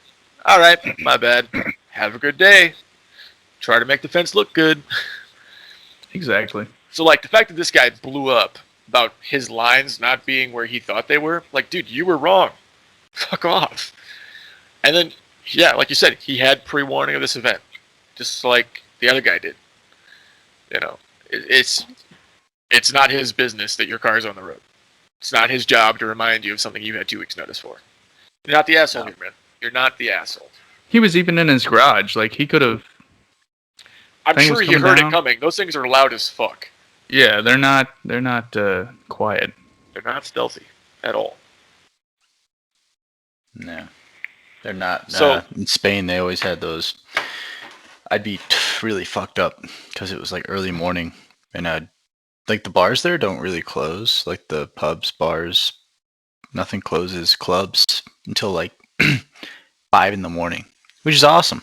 all right, my bad. Have a good day. Try to make the fence look good. Exactly. So, like, the fact that this guy blew up about his lines not being where he thought they were, like, dude, you were wrong. Fuck off. And then, yeah, like you said, he had pre-warning of this event. Just like the other guy did. It's not his business that your car's on the road. It's not his job to remind you of something you had 2 weeks notice for. You're not the asshole here, man. You're not the asshole. He was even in his garage. Like, he could have... I'm sure he heard it coming. Those things are loud as fuck. Yeah, they're not quiet. They're not stealthy at all. No. They're not. So, in Spain, they always had those... I'd be really fucked up because it was like early morning, and like the bars there don't really close. Like the pubs, bars, nothing closes. Clubs until like 5 in the morning, which is awesome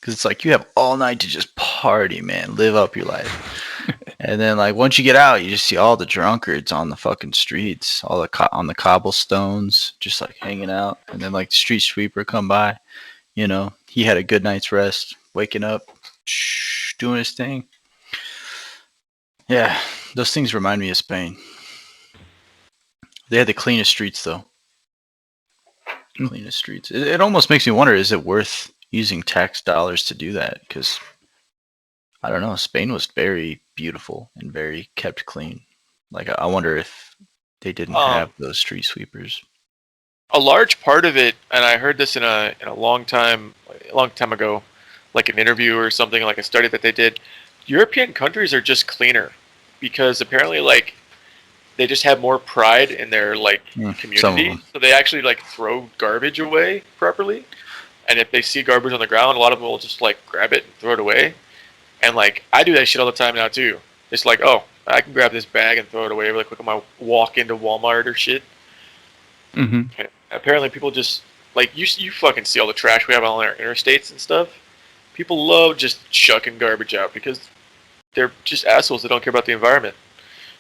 because it's like you have all night to just party, man, live up your life. And then like once you get out, you just see all the drunkards on the fucking streets, all the on the cobblestones, just like hanging out. And then like the street sweeper come by, he had a good night's rest. Waking up, doing his thing. Yeah, those things remind me of Spain. They had the cleanest streets though. Cleanest streets. It almost makes me wonder: is it worth using tax dollars to do that? Because I don't know. Spain was very beautiful and very kept clean. Like I wonder if they didn't have those street sweepers. A large part of it, and I heard this in a long time ago, like an interview or something, like a study that they did. European countries are just cleaner because apparently, like, they just have more pride in their like community, so they actually like throw garbage away properly. And if they see garbage on the ground, a lot of them will just like grab it and throw it away. And like I do that shit all the time now too. It's like, oh, I can grab this bag and throw it away really quick on my walk into Walmart or shit. Mm-hmm. Apparently, people just like you fucking see all the trash we have on our interstates and stuff. People love just chucking garbage out because they're just assholes that don't care about the environment,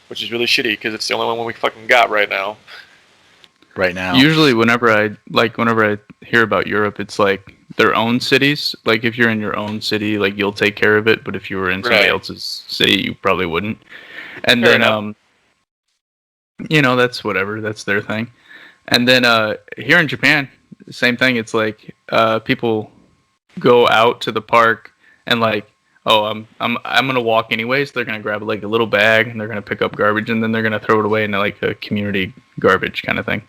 which is really shitty because it's the only one we fucking got right now. Right now. Usually, whenever I hear about Europe, it's like their own cities. Like if you're in your own city, like you'll take care of it. But if you were in somebody else's city, you probably wouldn't. And Fair then, enough. that's whatever. That's their thing. And then here in Japan, same thing. It's like people go out to the park and like, oh, I'm gonna walk anyways. They're gonna grab like a little bag and they're gonna pick up garbage and then they're gonna throw it away into like a community garbage kind of thing.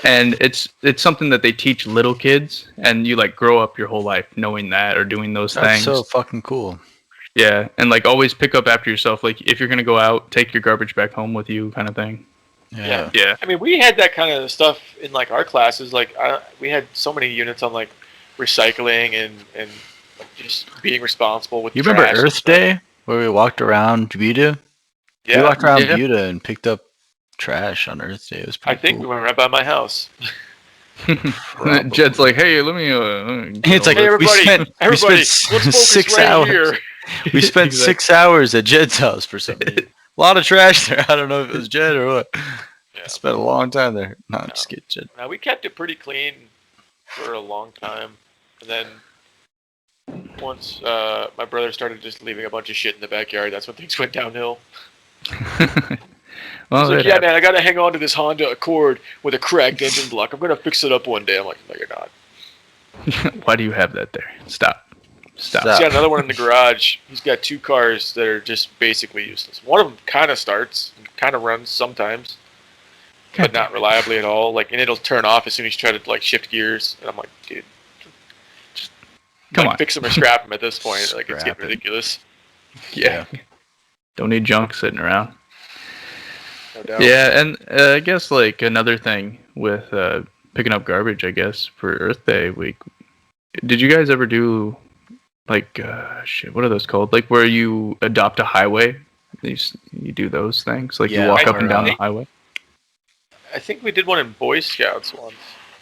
And it's something that they teach little kids, and you like grow up your whole life knowing that or doing those That's things. so fucking cool. Yeah, and like always pick up after yourself. Like if you're gonna go out, take your garbage back home with you, kind of thing. Yeah. I mean, we had that kind of stuff in like our classes. Like we had so many units on like recycling and like, just being responsible with. You remember Earth Day where we walked around Buda? Yeah, we walked around Buda and picked up trash on Earth Day. It was pretty cool. We went right by my house. Jed's like, hey, let me. It's like, hey, everybody, we spent let's 6 right hours. Here. We spent 6 hours at Jed's house for some reason. A lot of trash there. I don't know if it was Jed or what. Yeah. I spent a long time there. No, just kidding, Jed. Now we kept it pretty clean for a long time, and then once my brother started just leaving a bunch of shit in the backyard, that's when things went downhill. Well, He's like, yeah, man, I gotta hang on to this Honda Accord with a cracked engine block. I'm gonna fix it up one day. I'm like, no, you're not. Why do you have that there? Stop. He's got another one in the garage. He's got 2 cars that are just basically useless. One of them kind of starts, kind of runs sometimes, but not reliably at all. Like, and it'll turn off as soon as you try to like shift gears. And I'm like, dude, just come on, fix them or scrap them at this point. Like, it's getting ridiculous. Yeah. Don't need junk sitting around. No doubt. Yeah, and I guess like another thing with picking up garbage, I guess for Earth Day week. Did you guys ever do like what are those called? Like where you adopt a highway? You do those things, like you walk up and down the highway. I think we did one in Boy Scouts once.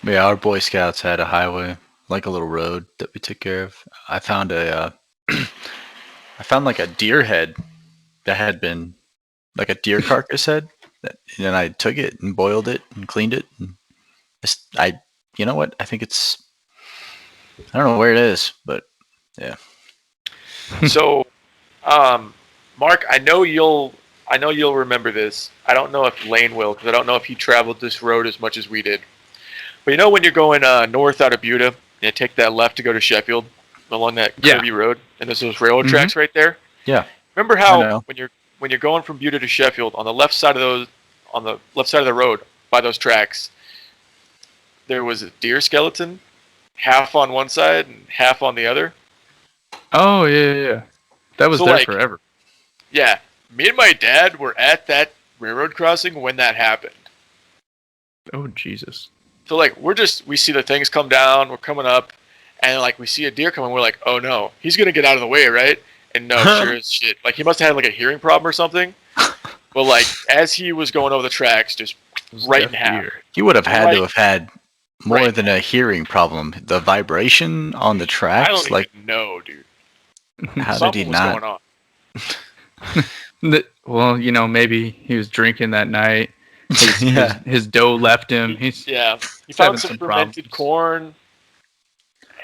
Yeah, our Boy Scouts had a highway, like a little road that we took care of. I found I found like a deer head that had been like a deer carcass head. And then I took it and boiled it and cleaned it. And you know what? I think it's, I don't know where it is, but yeah. So, Mark, I know you'll remember this. I don't know if Lane will, because I don't know if he traveled this road as much as we did. But you know when you're going north out of Buda, you take that left to go to Sheffield along that curvy road, and there's those railroad tracks right there. Yeah. Remember how when you're going from Buda to Sheffield on the left side of the road by those tracks, there was a deer skeleton, half on one side and half on the other. Oh yeah. That was there forever. Yeah, me and my dad were at that railroad crossing when that happened. Oh Jesus. So like we see the things come down, we're coming up, and like we see a deer coming, we're like, oh no, he's gonna get out of the way, right? And no, sure as shit. Like he must have had like a hearing problem or something. But like as he was going over the tracks, just right in half. He would have had to have had more than a hearing problem. The vibration on the tracks, I don't even know, dude. How did he not? Going on. Well, maybe he was drinking that night. His dough left him. He found some fermented corn.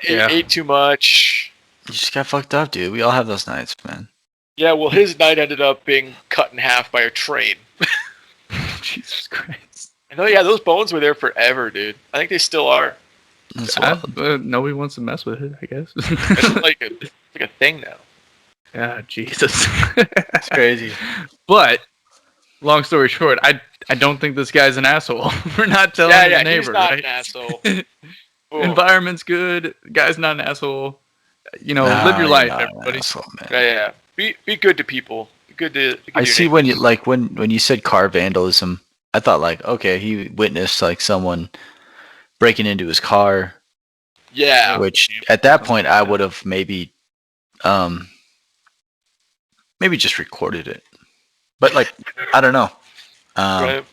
Ate too much. You just got fucked up, dude. We all have those nights, man. Yeah, well, his night ended up being cut in half by a train. Jesus Christ. I know, yeah, those bones were there forever, dude. I think they still are. That's wild. Nobody wants to mess with it, I guess. It's like a thing now. Yeah, Jesus. It's crazy. But long story short, I don't think this guy's an asshole. We're not telling Yeah, his yeah, he's neighbor, not right? an asshole. Boom. Environment's good. Guy's not an asshole. Live Nah, your you're life, not an everybody. asshole, man. Yeah, yeah. Be good to people. Be good to I your see neighbors. when you like when you said car vandalism, I thought like, okay, he witnessed like someone breaking into his car, Yeah. which Yeah, at that something point like I that. would have um maybe just recorded it. But like I don't know. Right. Or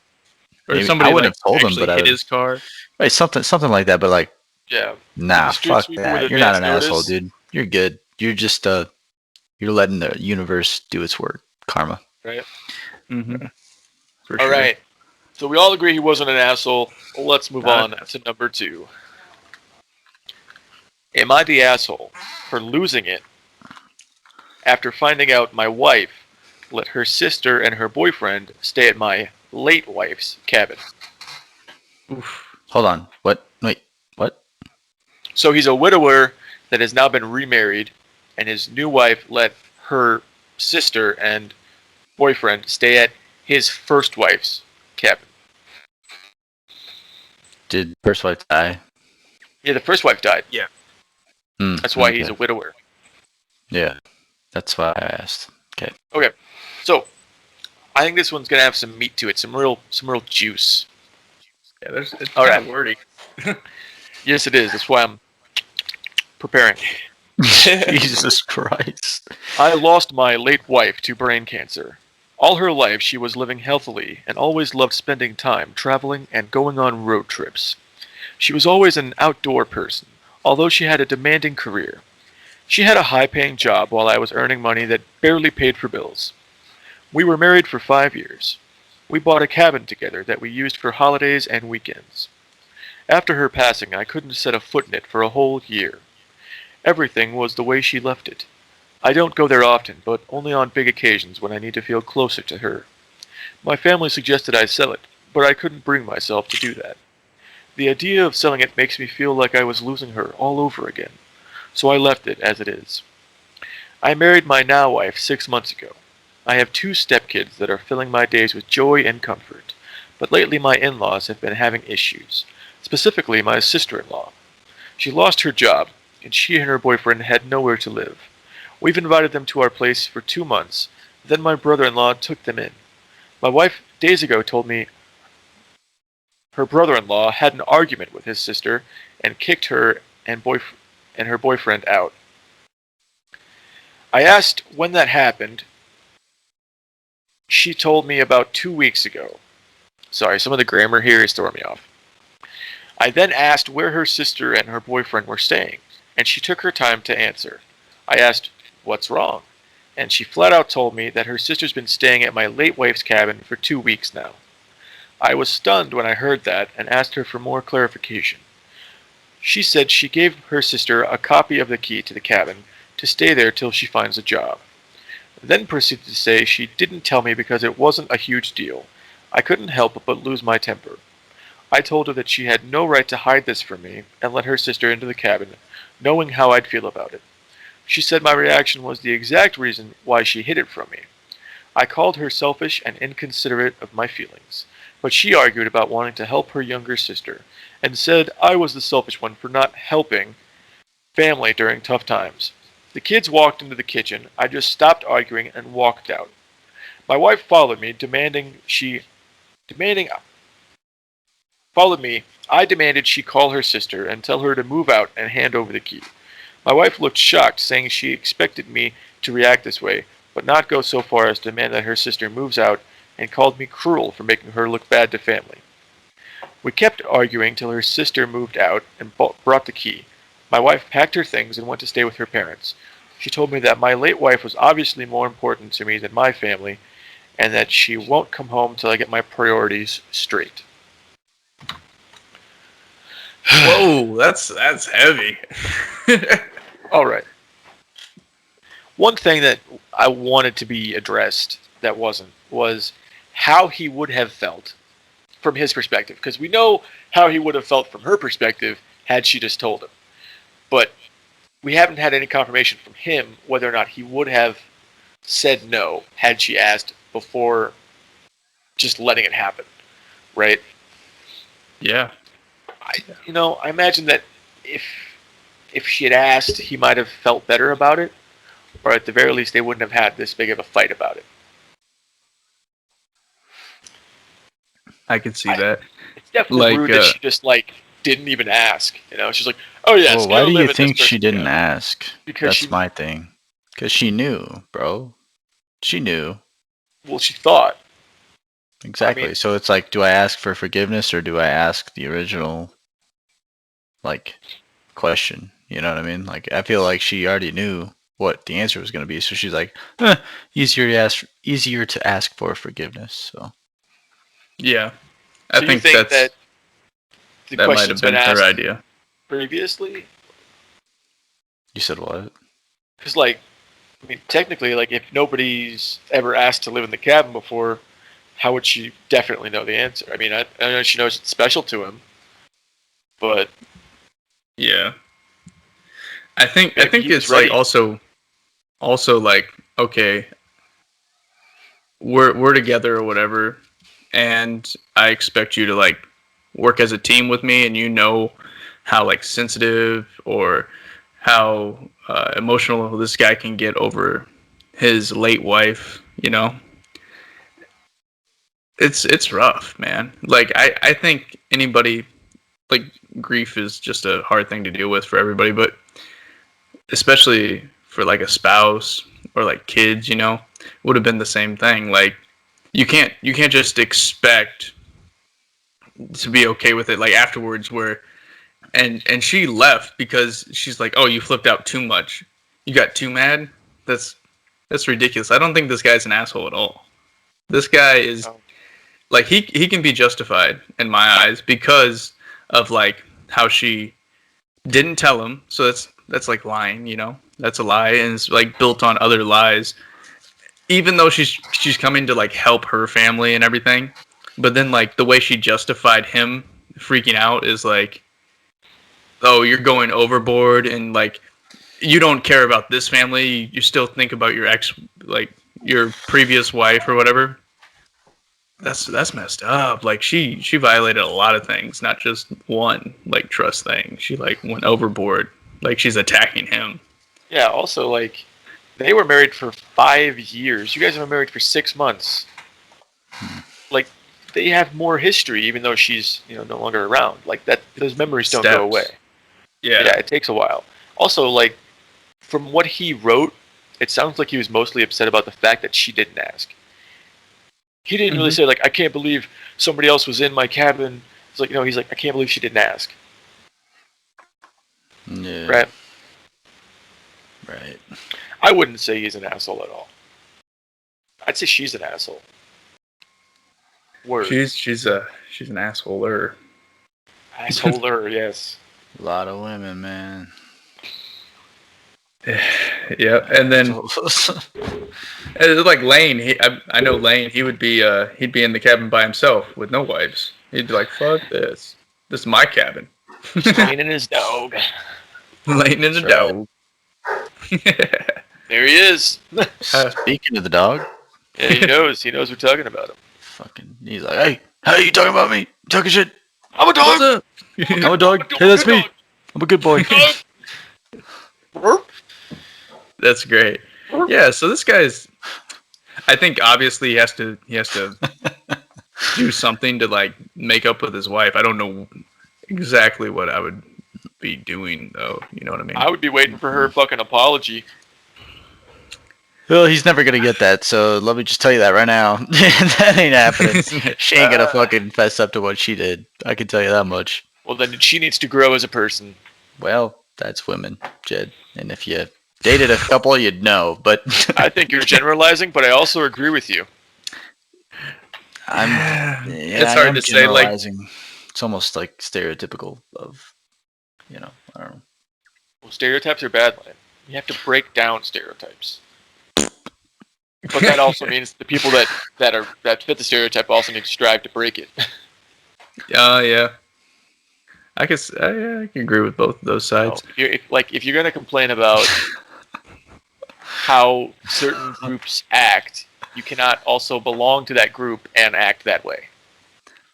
Maybe I somebody wouldn't like have told him, actually but I hit would his car. right, something like that, but like Yeah. He's a nah, street fuck sweeper with that. You're not advanced an asshole, notice. dude. You're good. You're just you're letting the universe do its work. Karma. Right. Mm-hmm. For All sure. right. So we all agree he wasn't an asshole. Let's move Not on an to number 2. Am I the asshole for losing it after finding out my wife let her sister and her boyfriend stay at my late wife's cabin? Oof. Hold on. What? Wait. What? So he's a widower that has now been remarried, and his new wife let her sister and boyfriend stay at his first wife's cabin. Did first wife die? Yeah, the first wife died. Hmm. That's why Okay. he's a widower. Yeah. That's why I asked. Okay. Okay, so I think this one's gonna have some meat to it, some real juice. Yeah, it's All kind right. of wordy. Yes, it is. That's why I'm preparing. Jesus Christ. I lost my late wife to brain cancer. All her life she was living healthily and always loved spending time traveling and going on road trips. She was always an outdoor person, although she had a demanding career. She had a high-paying job while I was earning money that barely paid for bills. We were married for 5 years. We bought a cabin together that we used for holidays and weekends. After her passing, I couldn't set a foot in it for a whole year. Everything was the way she left it. I don't go there often, but only on big occasions when I need to feel closer to her. My family suggested I sell it, but I couldn't bring myself to do that. The idea of selling it makes me feel like I was losing her all over again, so I left it as it is. I married my now wife 6 months ago. I have 2 stepkids that are filling my days with joy and comfort, but lately my in-laws have been having issues, specifically my sister-in-law. She lost her job, and she and her boyfriend had nowhere to live. We've invited them to our place for 2 months, then my brother-in-law took them in. My wife days ago told me her brother-in-law had an argument with his sister and kicked her and her boyfriend out. I asked when that happened. She told me about 2 weeks ago. Sorry, some of the grammar here is throwing me off. I then asked where her sister and her boyfriend were staying, and she took her time to answer. I asked, "What's wrong?" And she flat out told me that her sister's been staying at my late wife's cabin for 2 weeks now. I was stunned when I heard that and asked her for more clarification. She said she gave her sister a copy of the key to the cabin to stay there till she finds a job. Then proceeded to say she didn't tell me because it wasn't a huge deal. I couldn't help but lose my temper. I told her that she had no right to hide this from me and let her sister into the cabin, knowing how I'd feel about it. She said my reaction was the exact reason why she hid it from me. I called her selfish and inconsiderate of my feelings, but she argued about wanting to help her younger sister, and said I was the selfish one for not helping family during tough times. The kids walked into the kitchen. I just stopped arguing and walked out. My wife demanding followed me. I demanded she call her sister and tell her to move out and hand over the key. My wife looked shocked, saying she expected me to react this way, but not go so far as to demand that her sister moves out, and called me cruel for making her look bad to family. We kept arguing till her sister moved out and brought the key. My wife packed her things and went to stay with her parents. She told me that my late wife was obviously more important to me than my family, and that she won't come home till I get my priorities straight. Whoa, that's heavy. All right. One thing that I wanted to be addressed that wasn't was how he would have felt from his perspective, because we know how he would have felt from her perspective had she just told him. But we haven't had any confirmation from him whether or not he would have said no had she asked before just letting it happen, right? Yeah. I imagine that if she had asked, he might have felt better about it, or at the very least, they wouldn't have had this big of a fight about it. I could see that. It's definitely rude that she just didn't even ask. She's like, "Oh yeah, Well, it's why gonna do live you in think this she person's didn't cabin." ask? Because That's my thing. Because she knew, bro. She knew. Well, she thought. Exactly. I mean, so it's like, do I ask for forgiveness or do I ask the original, question? You know what I mean? Like, I feel like she already knew what the answer was going to be, so she's like, easier to ask for forgiveness. So Yeah. so I you think think that the that might question's have been been her asked idea. previously? you said what? Because, technically, if nobody's ever asked to live in the cabin before, how would she definitely know the answer? I mean, I know she knows it's special to him, but Yeah. I think he was it's like ready. also like, okay, we're together or whatever, and I expect you to like work as a team with me, and how like sensitive or how emotional this guy can get over his late wife. It's rough, man. Like I think anybody, like, grief is just a hard thing to deal with for everybody, but especially for like a spouse or like kids, would have been the same thing. Like you can't just expect to be okay with it like afterwards, where and she left because she's like, "Oh, you flipped out too much. You got too mad." That's ridiculous. I don't think this guy's an asshole at all. This guy is Oh. like, he can be justified in my eyes because of like how she didn't tell him. So that's like lying. That's a lie, and it's like built on other lies. Even though she's coming to like help her family and everything, but then like the way she justified him freaking out is like, "Oh, you're going overboard, and like you don't care about this family. You still think about your ex, like your previous wife or whatever." That's messed up. Like she violated a lot of things, not just one like trust thing. She like went overboard. Like she's attacking him. Yeah. Also, they were married for 5 years. You guys have been married for 6 months. Like, they have more history, even though she's no longer around. Like that, those memories don't go away. Steps. Yeah. Yeah, it takes a while. Also, from what he wrote, it sounds like he was mostly upset about the fact that she didn't ask. He didn't really say I can't believe somebody else was in my cabin. It's like, he's like, I can't believe she didn't ask. Yeah. Right? Right. I wouldn't say he's an asshole at all. I'd say she's an asshole. Word. She's an assholer. Assholer, yes. A lot of women, man. Yeah, and then it's like Lane. I know Lane. He'd be in the cabin by himself with no wives. He'd be like, "Fuck this. This is my cabin." Lane and his dog. Lane and the dog. There he is. Speaking of the dog, Yeah, he knows. He knows we're talking about him. he's like, hey, how you talking about me? You talking shit? I'm a dog. I'm a dog. Hey, that's me. I'm a good boy. That's great. Yeah, so this guy's, I think obviously he has to do something to like make up with his wife. I don't know exactly what I would be doing though. You know what I mean? I would be waiting for her fucking apology. Well, he's never gonna get that, so let me just tell you that right now. That ain't happening. She ain't gonna fucking fess up to what she did. I can tell you that much. Well, then she needs to grow as a person. Well, that's women, Jed. And if you dated a couple, you'd know. But I think you're generalizing, but I also agree with you. It's hard to say. Like, it's almost like stereotypical of, I don't know. Well, stereotypes are bad, Lane. You have to break down stereotypes. But that also means the people that fit the stereotype also need to strive to break it. Yeah. I can agree with both of those sides. If you're gonna complain about how certain groups act, you cannot also belong to that group and act that way.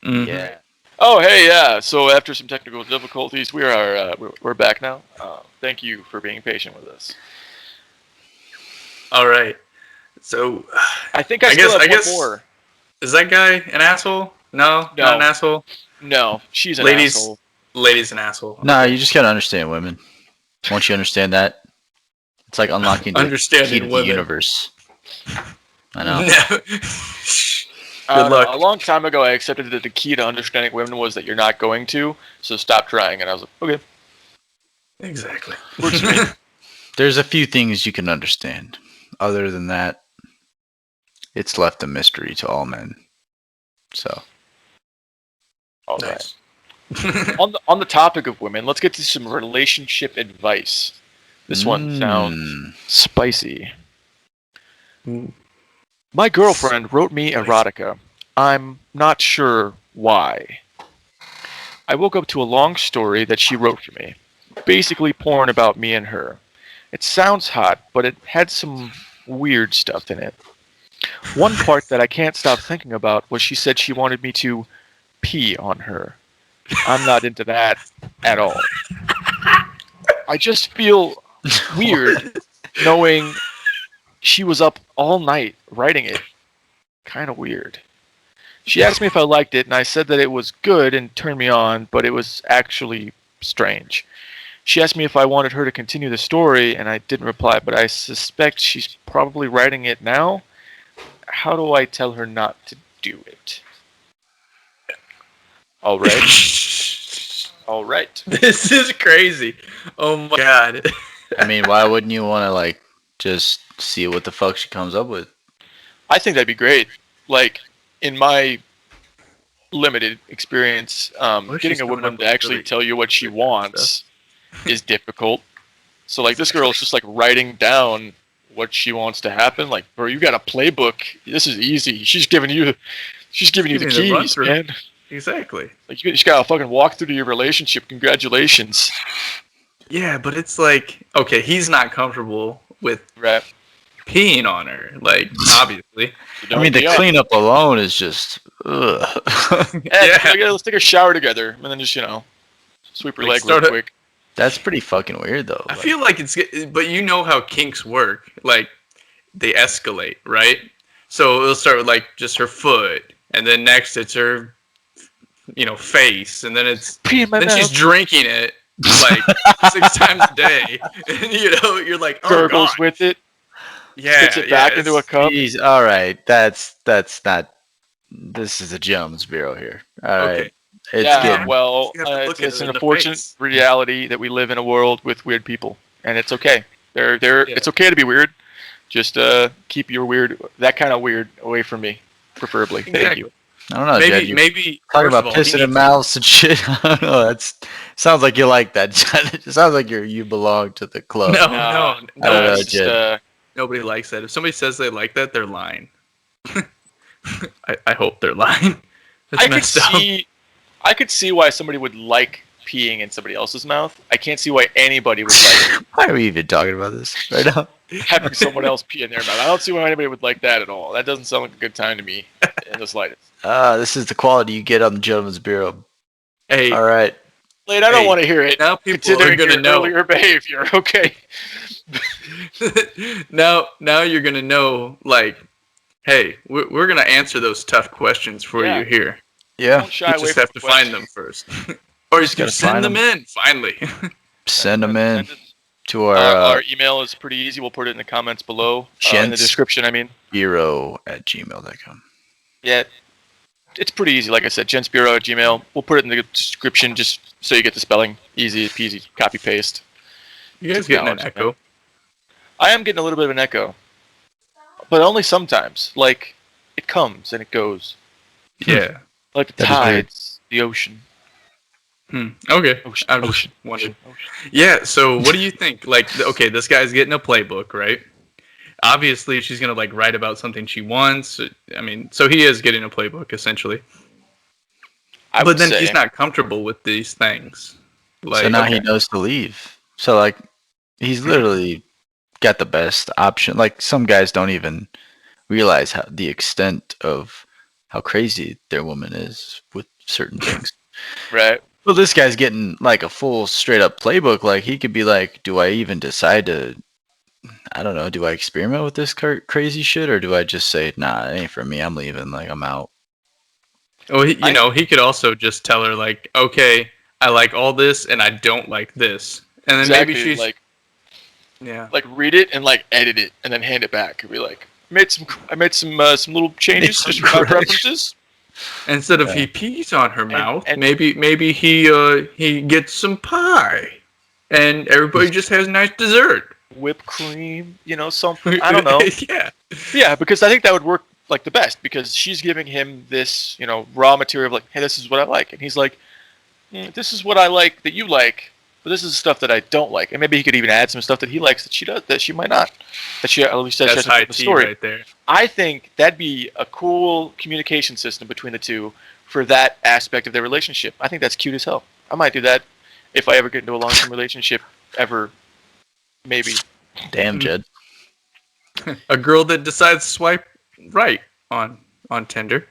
Mhm. Yeah. Oh, hey, yeah. So after some technical difficulties, we're back now. Thank you for being patient with us. All right. So, I think I I still guess have I one guess more. is that guy an asshole? No, not an No, asshole. no, she's an Ladies, asshole. ladies, an asshole. Nah, Okay. you just gotta understand women. Once you understand that, it's like unlocking the key to Understanding the women. universe. I know. No. I Good don't know. luck. A long time ago, I accepted that the key to understanding women was that you're not going to, so stop trying. And I was like, okay, Exactly. works for me. There's a few things you can understand. Other than that, it's left a mystery to all men. So, All right. Nice. On the topic of women, let's get to some relationship advice. This one sounds spicy. My girlfriend wrote me erotica. I'm not sure why. I woke up to a long story that she wrote for me. Basically porn about me and her. It sounds hot, but it had some weird stuff in it. One part that I can't stop thinking about was she said she wanted me to pee on her. I'm not into that at all. I just feel weird knowing she was up all night writing it. Kind of weird. She asked me if I liked it, and I said that it was good and turned me on, but it was actually strange. She asked me if I wanted her to continue the story, and I didn't reply, but I suspect she's probably writing it now. How do I tell her not to do it? All right. All right. This is crazy. Oh my god. I mean, why wouldn't you want to like just see what the fuck she comes up with? I think that'd be great. Like, in my limited experience, What if getting she's a coming woman up to with actually really tell you what she weird stuff? wants is difficult. So like this girl is just like writing down what she wants to happen. Like, bro, you got a playbook. This is easy. She's giving you the Giving me the run keys, through. man. Exactly. Like you just got a fucking walk through to your relationship. Congratulations. Yeah, but it's like, okay, he's not comfortable with Right. peeing on her. Like, obviously. So I don't mean, the be on. cleanup alone is just. Ugh. Yeah. Let's take a shower together and then just sweep her Like, leg real start a, quick. That's pretty fucking weird, though. I Like, feel like but you know how kinks work. Like, they escalate, right? So it'll start with like just her foot, and then next it's her, face, and then Pee in my then she's mouth. drinking it like 6 times a day, and you're like, oh god, Gurgles with it. yeah, Spits it yeah, back into a cup. jeez, all right, that's not. This is a Jones Bureau here. All right, okay. it's Yeah, getting. well, You have to look at it's it an in the unfortunate face. reality that we live in a world with weird people, and it's okay. Yeah. It's okay to be weird. Just keep your weird, that kind of weird, away from me, preferably. Thank you. Exactly. I don't know, Jed. You Maybe talking first of about all, he pissing in needs. mouths and shit. I don't know. That's sounds like you like that. Jed. It sounds like you belong to the club. No, Nah, I don't nah, know, it's just Jed. nobody likes that. If somebody says they like that, they're lying. I hope they're lying. That's I could messed up. see, I could see why somebody would like peeing in somebody else's mouth. I can't see why anybody would like Why are we even talking about this right now? having someone else pee in their mouth. I don't see why anybody would like that at all. That doesn't sound like a good time to me in the slightest. This is the quality you get on the Gentleman's Bureau. Hey, All right. Late, I don't Hey, want to hear it. now people are Considering gonna your know. earlier behavior, okay? now you're gonna know. Like, hey, we're gonna answer those tough questions for Yeah. you here. Yeah. Don't shy You away just from have the to find question. them first, or Just you gotta send find them in. Finally. Send them in Send it. to Our our email is pretty easy. We'll put it in the comments below, in the gents description. I mean, bureau@gmail.com. yeah, it's pretty easy. Like I said, gentsbureau at Gmail. We'll put it in the description just so you get the spelling. Easy peasy. Copy paste. You guys getting an Acknowledge echo? I am getting a little bit of an echo, but only sometimes. Like it comes and it goes, Yeah. like the That is weird. tides, the ocean, Okay. ocean, I'm just ocean, wondering. ocean. Yeah. So, what do you think? Like, okay, this guy's getting a playbook, right? Obviously, she's gonna like write about something she wants. I mean, so he is getting a playbook essentially. I But would then say. he's not comfortable with these things. So Like, now okay, he knows to leave. So like he's literally got the best option. Like some guys don't even realize how the extent of how crazy their woman is with certain things. Right. Well, this guy's getting like a full straight up playbook. Like he could be like, do I even decide to? I don't know. Do I experiment with this crazy shit, or do I just say, nah, it ain't for me. I'm leaving. Like I'm out. well, I he could also just tell her like, okay, I like all this and I don't like this, and then maybe exactly she's like yeah. read it and like edit it and then hand it back and be like, I made some little changes some just for my corrections. preferences. Instead of Yeah. he pees on her And mouth, and maybe he gets some pie, and everybody just has nice dessert. whipped cream, something. I don't know. Yeah. Yeah, because I think that would work like the best because she's giving him this, raw material of like, hey, this is what I like, and he's like, this is what I like that you like, but this is the stuff that I don't like, and maybe he could even add some stuff that he likes that she does that she might not, that she at least That's has to high put in the tea story. right there. I think that'd be a cool communication system between the two for that aspect of their relationship. I think that's cute as hell. I might do that if I ever get into a long-term relationship ever, maybe. Damn, Mm. Jed. A girl that decides to swipe right on Tinder.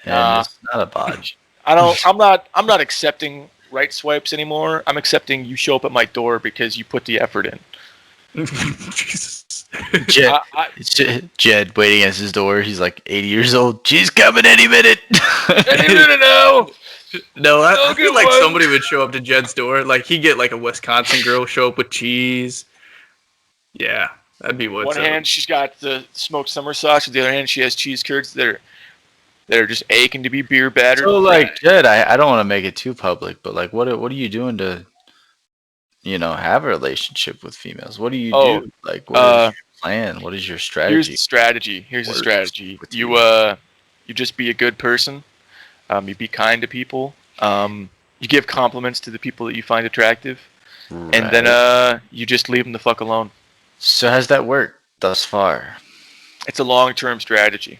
And Nah, it's not a bodge. I don't. I'm not accepting right swipes anymore. I'm accepting you show up at my door because you put the effort in. Jesus. Jed, I it's Jed waiting at his door. He's like 80 years old. She's coming any minute. any minute now. No, I I'll feel get like one. somebody would show up to Jed's door. Like he'd get like a Wisconsin girl show up with cheese. Yeah, that'd be what's One up. hand she's got the smoked summer sauce. With the other hand she has cheese curds that are just aching to be beer battered. So like Jed, I don't want to make it too public, but like what are you doing to have a relationship with females? What do you Oh, do? Like what is uh, your plan? What is your here's the strategy? strategy. Here's the Works strategy. with You just be a good person. You be kind to people. You give compliments to the people that you find attractive, and then Right. you just leave them the fuck alone. So has that worked thus far? It's a long-term strategy,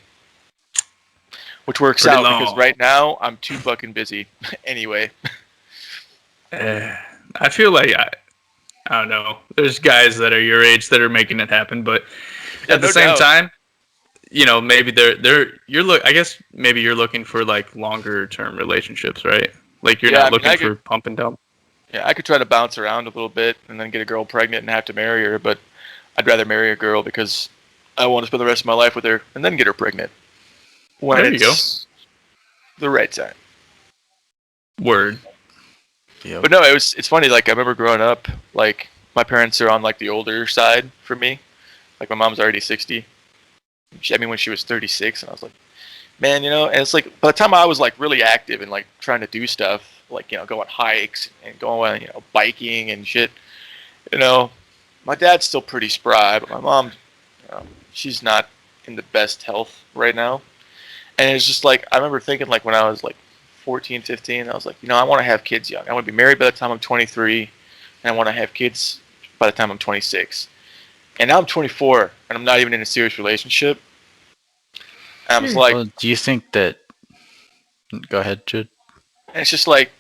which works Pretty out because long. right now I'm too fucking busy. Anyway, I feel like I don't know. There's guys that are your age that are making it happen, but yeah, at the no same doubt. time, maybe I guess maybe you're looking for like longer term relationships, right? Like you're Yeah, not I mean, looking for pump and dump. I could try to bounce around a little bit and then get a girl pregnant and have to marry her, but I'd rather marry a girl because I want to spend the rest of my life with her and then get her pregnant when There you go. it's the right time. Word. Yep. But no, it's funny. Like I remember growing up, like my parents are on like the older side for me. Like my mom's already 60. She had me when she was 36, and I was like, man, And it's like by the time I was like really active and like trying to do stuff, like go on hikes and go on biking and shit. My dad's still pretty spry, but my mom, she's not in the best health right now. And it's just like I remember thinking like when I was like 14, 15, I was like, I want to have kids young. I want to be married by the time I'm 23, and I want to have kids by the time I'm 26. And now I'm 24, and I'm not even in a serious relationship. And I'm just like, Well, do you think that? Go ahead, Jed. and it's just like,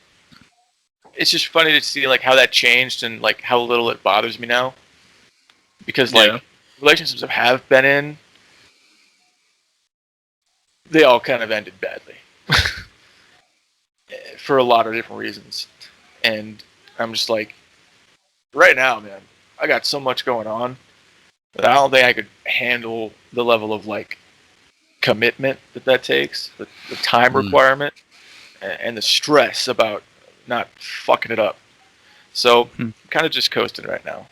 it's just funny to see like how that changed and like how little it bothers me now. Because like Yeah. relationships I have been in, they all kind of ended badly for a lot of different reasons. And I'm just like, right now, man, I got so much going on that I don't think I could handle the level of like commitment that takes, the time Mm. requirement, and the stress about not fucking it up. So I'm kind of just coasting right now.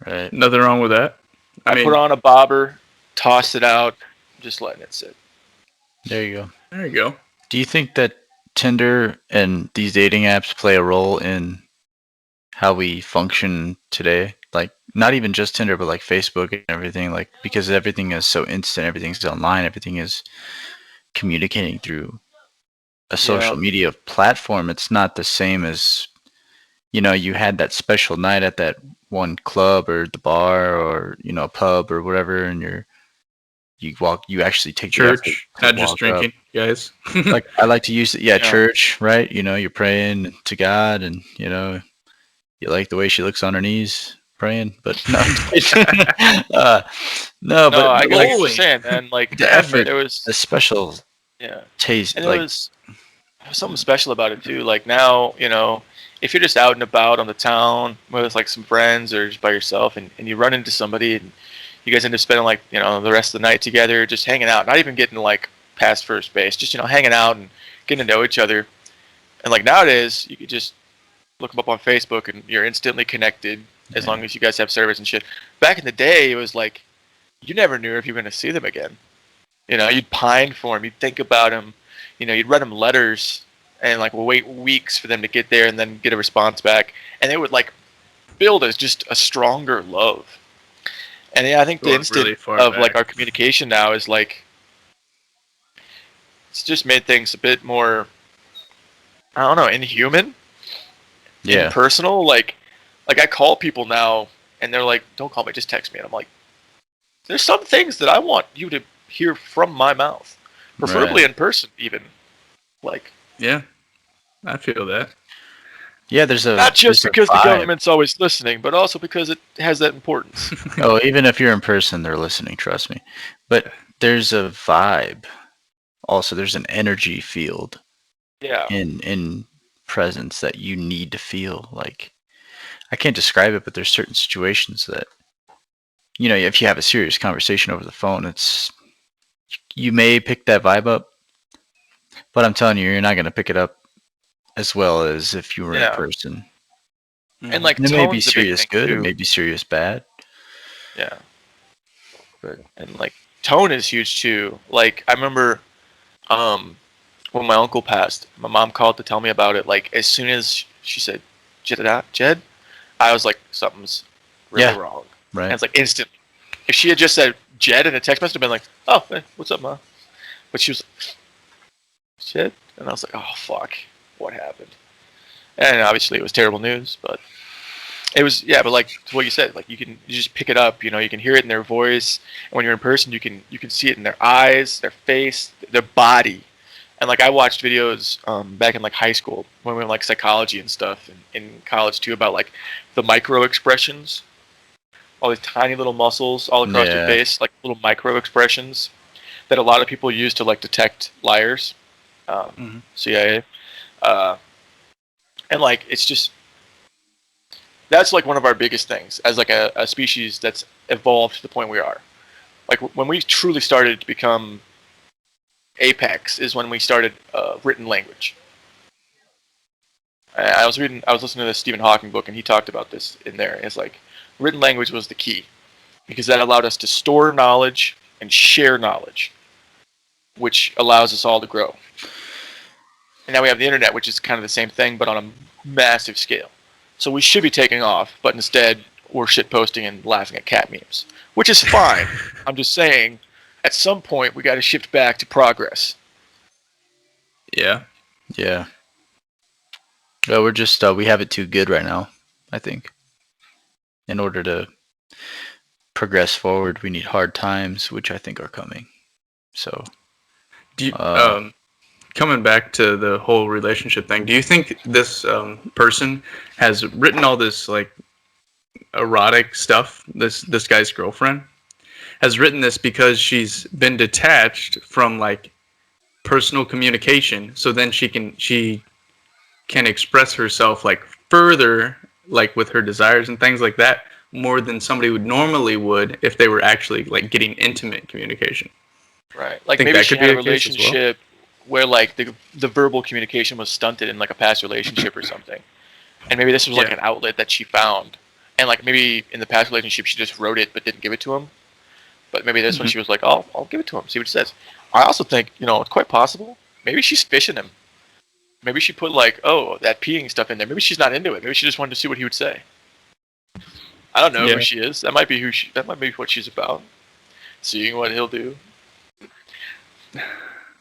Right. Nothing wrong with that. I mean, put on a bobber, toss it out, just letting it sit. There you go. there you go. Do you think that Tinder and these dating apps play a role in how we function today? Like, not even just Tinder, but like Facebook and everything. Like, because everything is so instant, everything's online, everything is communicating through a Yeah, social media platform. It's not the same as you had that special night at that one club or the bar or a pub or whatever, and You actually take the effort Church, to not just walk drinking, up. guys. Like I like to use it, yeah, Yeah. church, right? You're praying to God, and you like the way she looks on her knees praying, but no, uh, no, No, I but get what like you're Holy saying, man. Like the effort, there was, a special yeah, taste, and like there was something special about it too. Like now, if you're just out and about on the town with like some friends or just by yourself, and you run into somebody, and you guys end up spending like the rest of the night together, just hanging out, not even getting like past first base, just hanging out and getting to know each other. And like nowadays, you could just look them up on Facebook and you're instantly connected as long yeah, as you guys have service and shit. Back in the day, it was like you never knew if you were going to see them again. You'd pine for them, you'd think about them, you'd write them letters and like wait weeks for them to get there and then get a response back, and it would like build as just a stronger love. And yeah, I think the Going instant really far of like back. our communication now is like it's just made things a bit more, I don't know, inhuman, yeah, impersonal. Like I call people now and they're like, "Don't call me, just text me." And I'm like, "There's some things that I want you to hear from my mouth, preferably right, in person, even." Like, Yeah, I feel that. yeah. not just There's a because the vibe. government's always listening, but also because it has that importance. Oh, even if you're in person, they're listening. Trust me. But there's a vibe. Also, there's an energy field Yeah. in presence that you need to feel. Like I can't describe it, but there's certain situations that if you have a serious conversation over the phone, you may pick that vibe up, but I'm telling you, you're not going to pick it up as well as if you were in Yeah. person. And Mhm. like And it may be tone's a big serious thing good, it too. may be serious bad. Yeah. But And like tone is huge too. Like I remember um when my uncle passed, my mom called to tell me about it. Like as soon as she said Jed, I was like, something's really yeah, wrong. And right. it's like instant. If she had just said Jed in a text message, I'd been like, "Oh, hey, what's up, ma?" But she was like, Jed, and I was like, "Oh fuck, what happened?" And obviously it was terrible news, but it was, yeah. But like what you said, like you just pick it up. You can hear it in their voice, and when you're in person, you can see it in their eyes, their face, their body. And like I watched videos back in like high school when we were in like psychology and stuff, and in college too, about like the micro expressions, all these tiny little muscles all across your Yeah, face, like little micro expressions that a lot of people use to like detect liars, Mhm. CIA, uh, and like it's just that's like one of our biggest things as like a species that's evolved to the point we are. Like when we truly started to become apex is when we started written language. I was listening to the Stephen Hawking book, and he talked about this in there. It's like written language was the key because that allowed us to store knowledge and share knowledge, which allows us all to grow. And now we have the internet, which is kind of the same thing, but on a massive scale. So we should be taking off, but instead we're shit posting and laughing at cat memes, which is fine. I'm just saying, at some point we got to shift back to progress. Yeah. yeah. Well, we're just we have it too good right now. I think in order to progress forward, we need hard times, which I think are coming. So, Do you, uh, coming back to the whole relationship thing, do you think this person has written all this like erotic stuff? This guy's girlfriend has written this because she's been detached from like personal communication, so then she can express herself like further, like with her desires and things like that, more than somebody would if they were actually like getting intimate communication. Right. Like Think maybe that she could had be a a case as well. relationship where like the verbal communication was stunted in like a past relationship or something. And maybe this was like Yeah. an outlet that she found. And like maybe in the past relationship she just wrote it but didn't give it to him. But maybe this one Hmm. she was like, "Oh, I'll give it to him, see what he says." I also think, it's quite possible. Maybe she's fishing him. Maybe she put like, oh, that peeing stuff in there. Maybe she's not into it. Maybe she just wanted to see what he would say. I don't know who Yeah. she is. That might be that might be what she's about. Seeing what he'll do.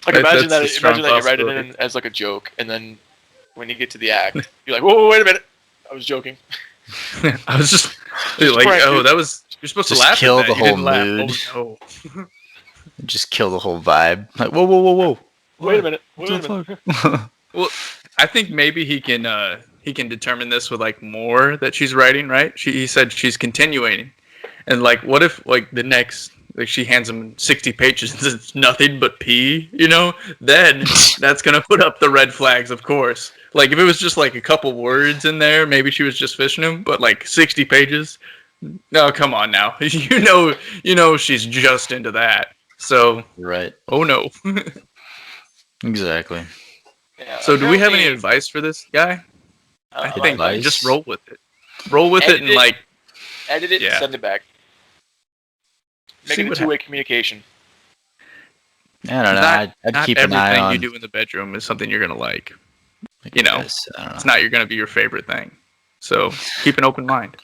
Like imagine That's that a strong you write it possibility. in as like a joke, and then when you get to the act, you're like, whoa, wait a minute. I was joking. I was just Just a like, prank, oh, dude. that was, you're supposed to just laugh at kill that. the You whole didn't laugh. mood. Oh no. just kill the whole vibe. Like, whoa. Wait a minute. What Wait a the minute. fuck? Well, I think maybe he can determine this with like more that she's writing, right? He said she's continuing, and like, what if like the next like she hands him 60 pages and it's nothing but pee, you know? Then that's gonna put up the red flags, of course. Like if it was just like a couple words in there, maybe she was just fishing him. But like 60 pages, no, come on now. You know she's just into that. So, Right. oh no. Exactly. Yeah, So, do we have any apparently, advice for this guy? I think Advice? just roll with it. Roll with it Edit and it. like edit it Yeah. and send it back. Make See it a what two-way communication. I don't know. I'd not keep an eye everything on. you do in the bedroom is something you're gonna like. I you know, guess, I don't know. It's not gonna be your favorite thing. So keep an open mind.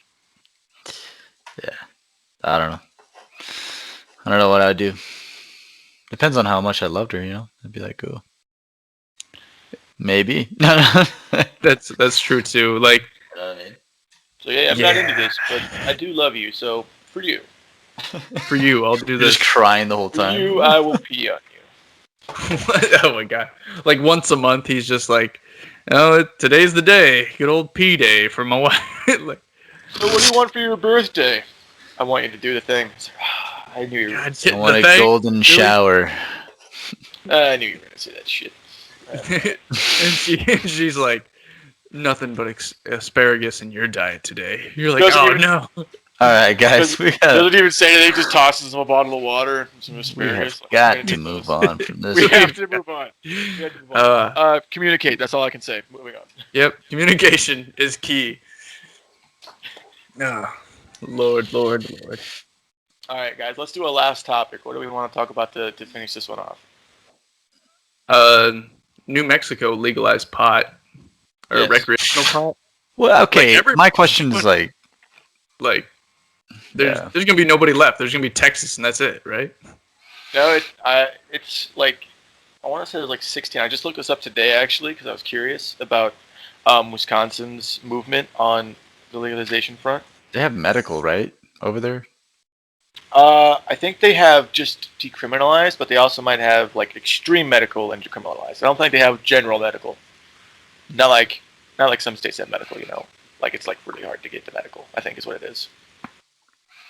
I don't know. I don't know what I'd do. Depends on how much I loved her, you know? I'd be like, cool. Maybe. That's true too. Like So yeah, I'm not into Yeah. this, but I do love you. So for you, for you, I'll do You're this. uh, just crying the whole for time. you, I will pee on you. Oh my god! Like once a month, he's just like, "Oh, today's the day. Good old pee day for my wife." Like, So what do you want for your birthday? I want you to do the thing. I knew you were. God, I want the a thing, golden really? shower. I knew you were gonna say that shit. and she's like, "Nothing but asparagus in your diet today." You're like, Doesn't "Oh even- no." All right, guys, we Doesn't even say anything. Just tosses him a bottle of water, and some have asparagus. Like, got we're to gonna do move this. on from this. We have to move on. We have to move on. Communicate. That's all I can say. Moving on. Yep, communication is key. Oh, Lord. All right, guys. Let's do a last topic. What do we want to talk about to finish this one off? New Mexico legalized pot or Yes. recreational pot. Well, okay. every- My question is like, Like, there's Yeah. gonna be nobody left. There's gonna be Texas, and that's it, right? No, it's like I want to say it was like 16. I just looked this up today actually because I was curious about Wisconsin's movement on the legalization front. they have medical, right, over there? I think they have just decriminalized, but they also might have like extreme medical and decriminalized. I don't think they have general medical. Not like some states have medical, you know. Like it's like really hard to get to medical, I think is what it is.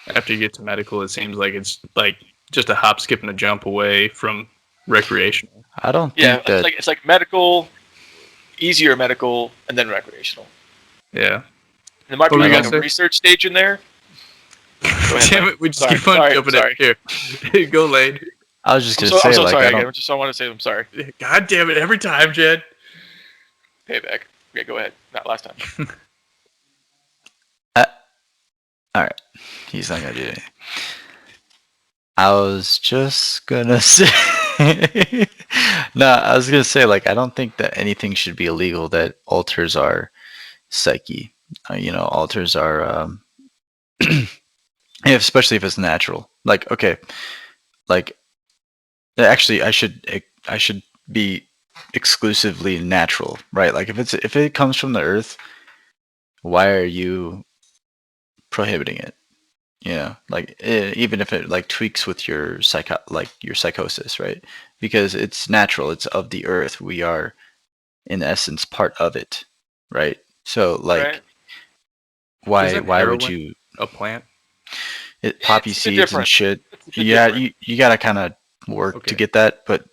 After you get to medical, it seems like it's like just a hop, skip, and a jump away from recreational. I don't Yeah, think that. it's like medical, easier medical, and then recreational. Yeah. There might What be were you like gonna a say? research stage in there. Go ahead, Damn Mike. it, we just Sorry, keep on sorry, jumping sorry. it. Here, go, Lane. I was just I'm gonna so say, like, sorry I again. don't. I just want to say I'm sorry. God damn it, every time, Jed. Payback. Okay, go ahead. Not last time. All right, he's not gonna do anything. I was just gonna say. No, I was gonna say, like, I don't think that anything should be illegal that alters our psyche. Alters our especially if it's natural. Like, okay, like, actually, I should be exclusively natural, right? Like, if it comes from the earth, why are you prohibiting it? Like, even if it like tweaks with your your psychosis, right? Because it's natural, it's of the earth. We are, in essence, part of it, right? So, like, Right? Isn't why would heroin you a plant? poppy It's a bit seeds and different. shit? It's a bit Yeah, different. you gotta kind of work to Okay. get that, but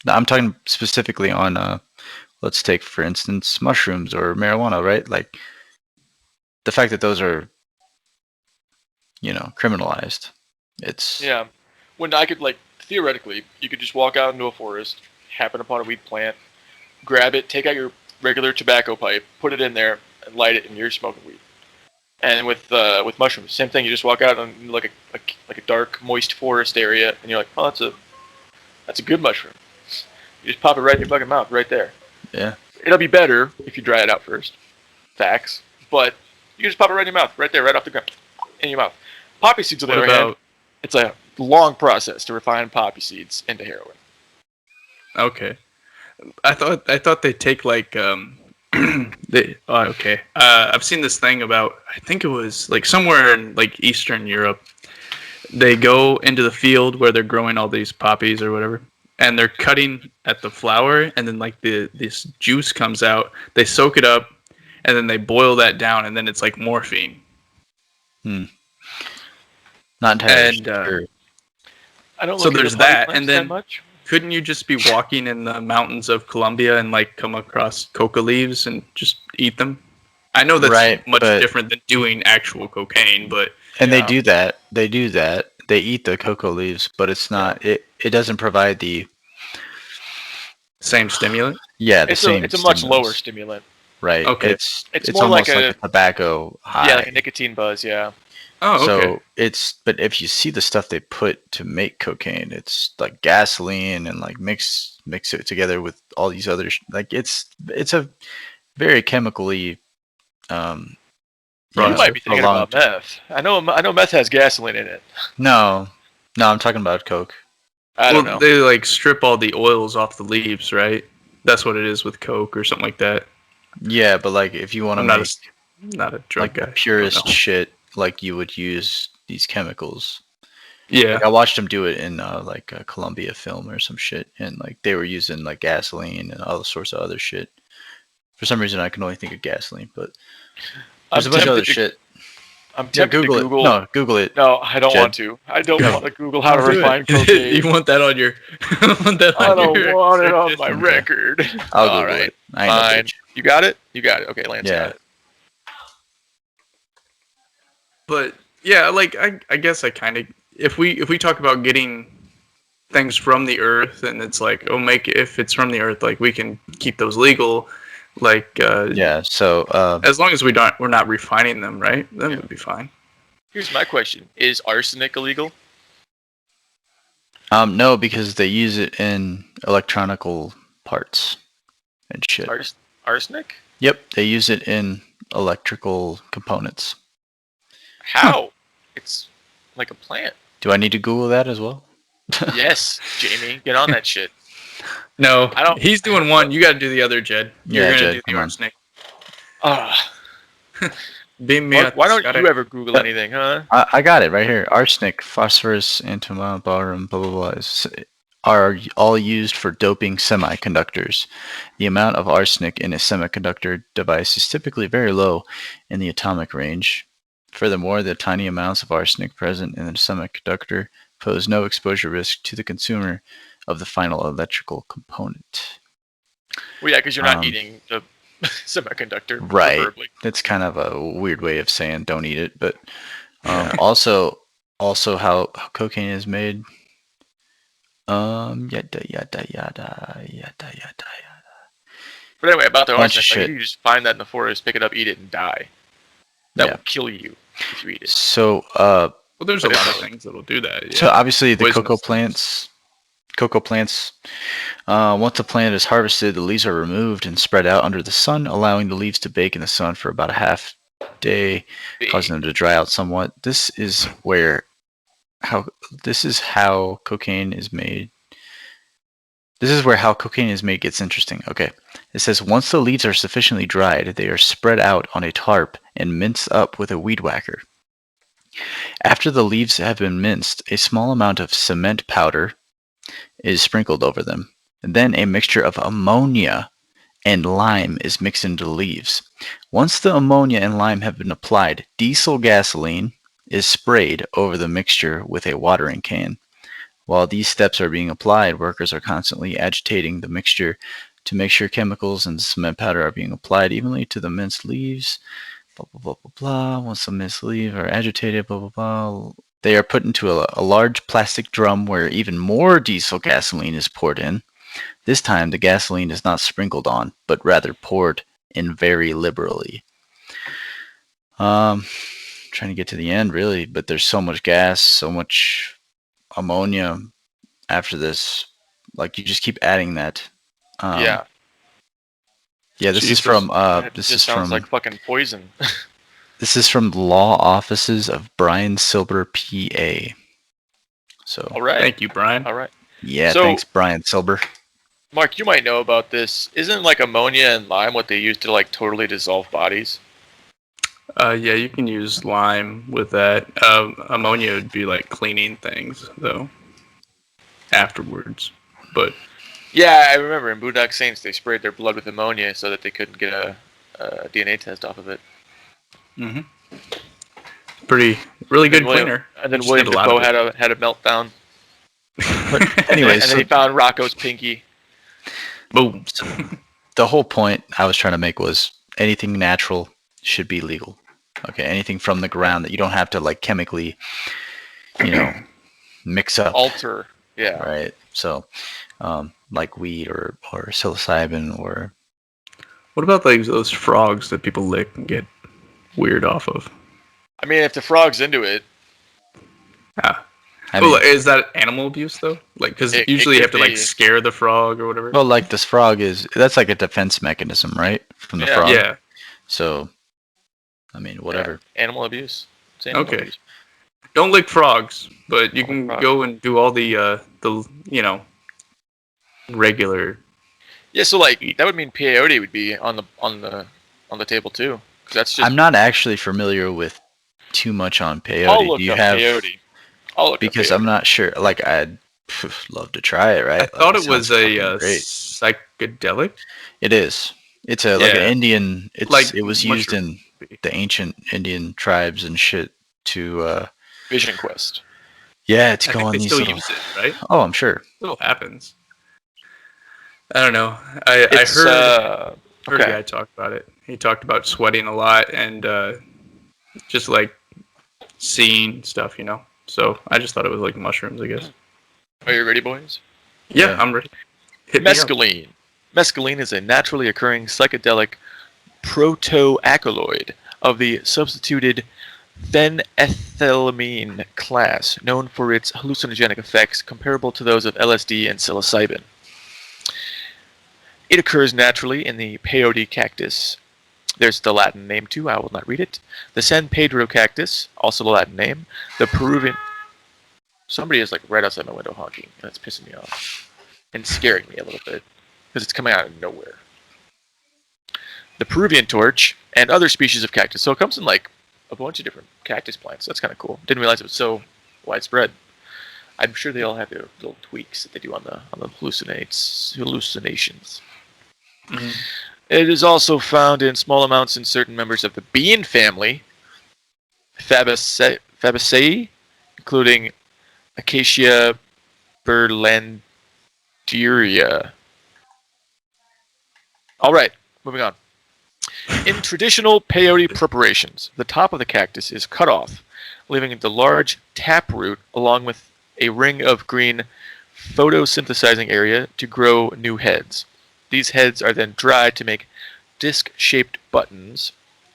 I'm talking specifically on let's take for instance mushrooms or marijuana, right? Like, the fact that those are criminalized, it's Yeah. When I could like theoretically, you could just walk out into a forest, happen upon a weed plant, grab it, take out your regular tobacco pipe, put it in there, and light it, and you're smoking weed. And with mushrooms, same thing. You just walk out on like a dark, moist forest area, and you're like, oh, that's a good mushroom. You just pop it right in your fucking mouth, right there. yeah. It'll be better if you dry it out first. Facts. But you can just pop it right in your mouth, right there, right off the ground, in your mouth. Poppy seeds, on the What other hand, about it's a long process to refine poppy seeds into heroin. okay? I thought they take like okay. I've seen this thing about I think it was like somewhere in like Eastern Europe. they go into the field where they're growing all these poppies or whatever, and they're cutting at the flower, and then like this juice comes out. They soak it up, and then they boil that down, and then it's like morphine. Not entirely And sure. I don't so look into there's potty that, plants and that then much. couldn't you just be walking in the mountains of Colombia and like come across coca leaves and just eat them? I know that's Right, much but different than doing actual cocaine, but and Yeah. they do that. They do that. They eat the cocoa leaves, but it's not. It doesn't provide the same stimulant. the It's same. a much lower stimulus. stimulant. Right. Okay. It's It's more like almost like a tobacco high. Yeah, like a nicotine buzz. Yeah. Oh, okay. So but if you see the stuff they put to make cocaine, it's like gasoline and like mix it together with all these other like it's a very chemically You might be thinking about prolonged. meth. I know meth has gasoline in it. No, I'm talking about coke. I don't know. They like strip all the oils off the leaves, right? That's what it is with Coke or something like that. Yeah, but like if you want to I'm make not a drug like guy. purest shit, like you would use these chemicals. Yeah. Like I watched them do it in like a Columbia film or some shit, and like they were using like gasoline and all sorts of other shit. For some reason, I can only think of gasoline, but there's a bunch of other shit. I'm tempted to Google. it. No, Google it. No, I don't Jed. want to. I don't No. want to Google how to Do it. refine cocaine. You want that on your? I don't want it on my record. I'll All Google right, it. I ain't no fine. bitch. You got it. You got it. Okay, Lance Yeah. got it. But yeah, like I guess I kind of if we talk about getting things from the earth, and it's like if it's from the earth, like we can keep those legal, like Yeah. So as long as we're not refining them, right? Then we'd be fine. Here's my question: is arsenic illegal? no, because they use it in electronical parts and shit. Arsenic? Yep, they use it in electrical components. How? It's like a plant. Do I need to Google that as well? Yes, Jamie, get on that shit. No, I don't- He's doing one. You got to do the other, Jed. You're Yeah, gonna Jed, do come the on. arsenic. Why Beam me up. don't you ever Google anything, huh? I got it right here. Arsenic, phosphorus, antimony, barium, blah blah blah, are all used for doping semiconductors. The amount of arsenic in a semiconductor device is typically very low in the atomic range. Furthermore, the tiny amounts of arsenic present in the semiconductor pose no exposure risk to the consumer of the final electrical component. Well, yeah, because you're not eating the semiconductor. Right. Preferably. That's kind of a weird way of saying don't eat it, but Yeah. also how cocaine is made. Yada yada yada yada yada. But anyway, about the Bunch of arsenic, like, shit. you just find that in the forest, pick it up, eat it, and die. That Yeah. will kill you if you eat it. So Well, there's a lot of Eventually. things that'll do that. Yeah. so obviously the Poisonous cocoa plants. Once the plant is harvested, the leaves are removed and spread out under the sun, allowing the leaves to bake in the sun for about a half day, causing them to dry out somewhat. This is how cocaine is made. This is where how cocaine is made gets interesting. Okay. It says once the leaves are sufficiently dried, they are spread out on a tarp and minced up with a weed whacker. After the leaves have been minced, a small amount of cement powder is sprinkled over them. And then a mixture of ammonia and lime is mixed into the leaves. Once the ammonia and lime have been applied, diesel gasoline is sprayed over the mixture with a watering can. While these steps are being applied, workers are constantly agitating the mixture to make sure chemicals and cement powder are being applied evenly to the minced leaves. Blah, blah, blah, blah, blah. Once the minced leaves are agitated, blah, blah, blah, they are put into a large plastic drum where even more diesel gasoline is poured in. This time, the gasoline is not sprinkled on, but rather poured in very liberally. Trying to get to the end, really, but there's so much gas, so much ammonia after this. Like, you just keep adding that. Yeah. Yeah, this Jesus. is from This just sounds like fucking poison. this is from the law offices of Brian Silber, PA. So All right. Thank you, Brian. All right. yeah, So- thanks, Brian Silber. Mark, you might know about this. Isn't like ammonia and lime what they use to like totally dissolve bodies? Yeah, you can use lime with that. Ammonia would be like cleaning things though afterwards. But Yeah, I remember in Boondock Saints they sprayed their blood with ammonia so that they couldn't get a DNA test off of it. pretty really And then good cleaner. And then Just William need a lot of Dafoe it. had a meltdown. But anyway, And then so, he found Rocco's pinky. Boom. so the whole point I was trying to make was anything natural should be legal. Okay, anything from the ground that you don't have to like chemically, mix up. Alter. Yeah. Right. So, like weed or psilocybin or What about like those frogs that people lick and get weird off of? I mean, if the frog's into it, Ah. I mean, Is that animal abuse though? Like, because It- usually it you have could to like be. scare the frog or whatever. well, like this frog that's like a defense mechanism, right? From the Yeah. frog. Yeah. So, I mean, whatever. yeah, animal abuse. It's animal Okay. abuse. Don't lick frogs, but you Don't lick can frogs. go and do all the regular. Yeah, so like that would mean peyote would be on the table too, because that's just. I'm not actually familiar with too much on peyote. I'll look Do you up have? peyote. I'll look Because up I'm not sure. Like, I'd love to try it. Right? I thought Like, it was sounds a fucking great. psychedelic. It is. It's like an Yeah. Indian. Like it was used mushroom. in the ancient Indian tribes and shit to. Vision Quest. Yeah, to I go think on they these still little. use it, right? Oh, I'm sure. Still happens. I don't know. I It's, heard a okay. guy talk about it. He talked about sweating a lot and just like seeing stuff, So I just thought it was like mushrooms, I guess. Are you ready, boys? Yeah, Yeah. I'm ready. Hit me up. Mescaline. Mescaline is a naturally occurring psychedelic protoalkaloid of the substituted phenethylamine class, known for its hallucinogenic effects comparable to those of LSD and psilocybin. It occurs naturally in the peyote cactus. There's the Latin name too, I will not read it. The San Pedro cactus, also the Latin name. The Peruvian... Somebody is like right outside my window honking, and it's pissing me off. And scaring me a little bit, because it's coming out of nowhere. The Peruvian torch, and other species of cactus. So it comes in like a bunch of different cactus plants. That's kind of cool. Didn't realize it was so widespread. I'm sure they all have their little tweaks that they do on the hallucinations. Mhm. It is also found in small amounts in certain members of the bean family, Fabaceae, including Acacia berlanderia. All right, moving on. In traditional peyote preparations, the top of the cactus is cut off, leaving the large taproot along with a ring of green photosynthesizing area to grow new heads. These heads are then dried to make disc-shaped buttons.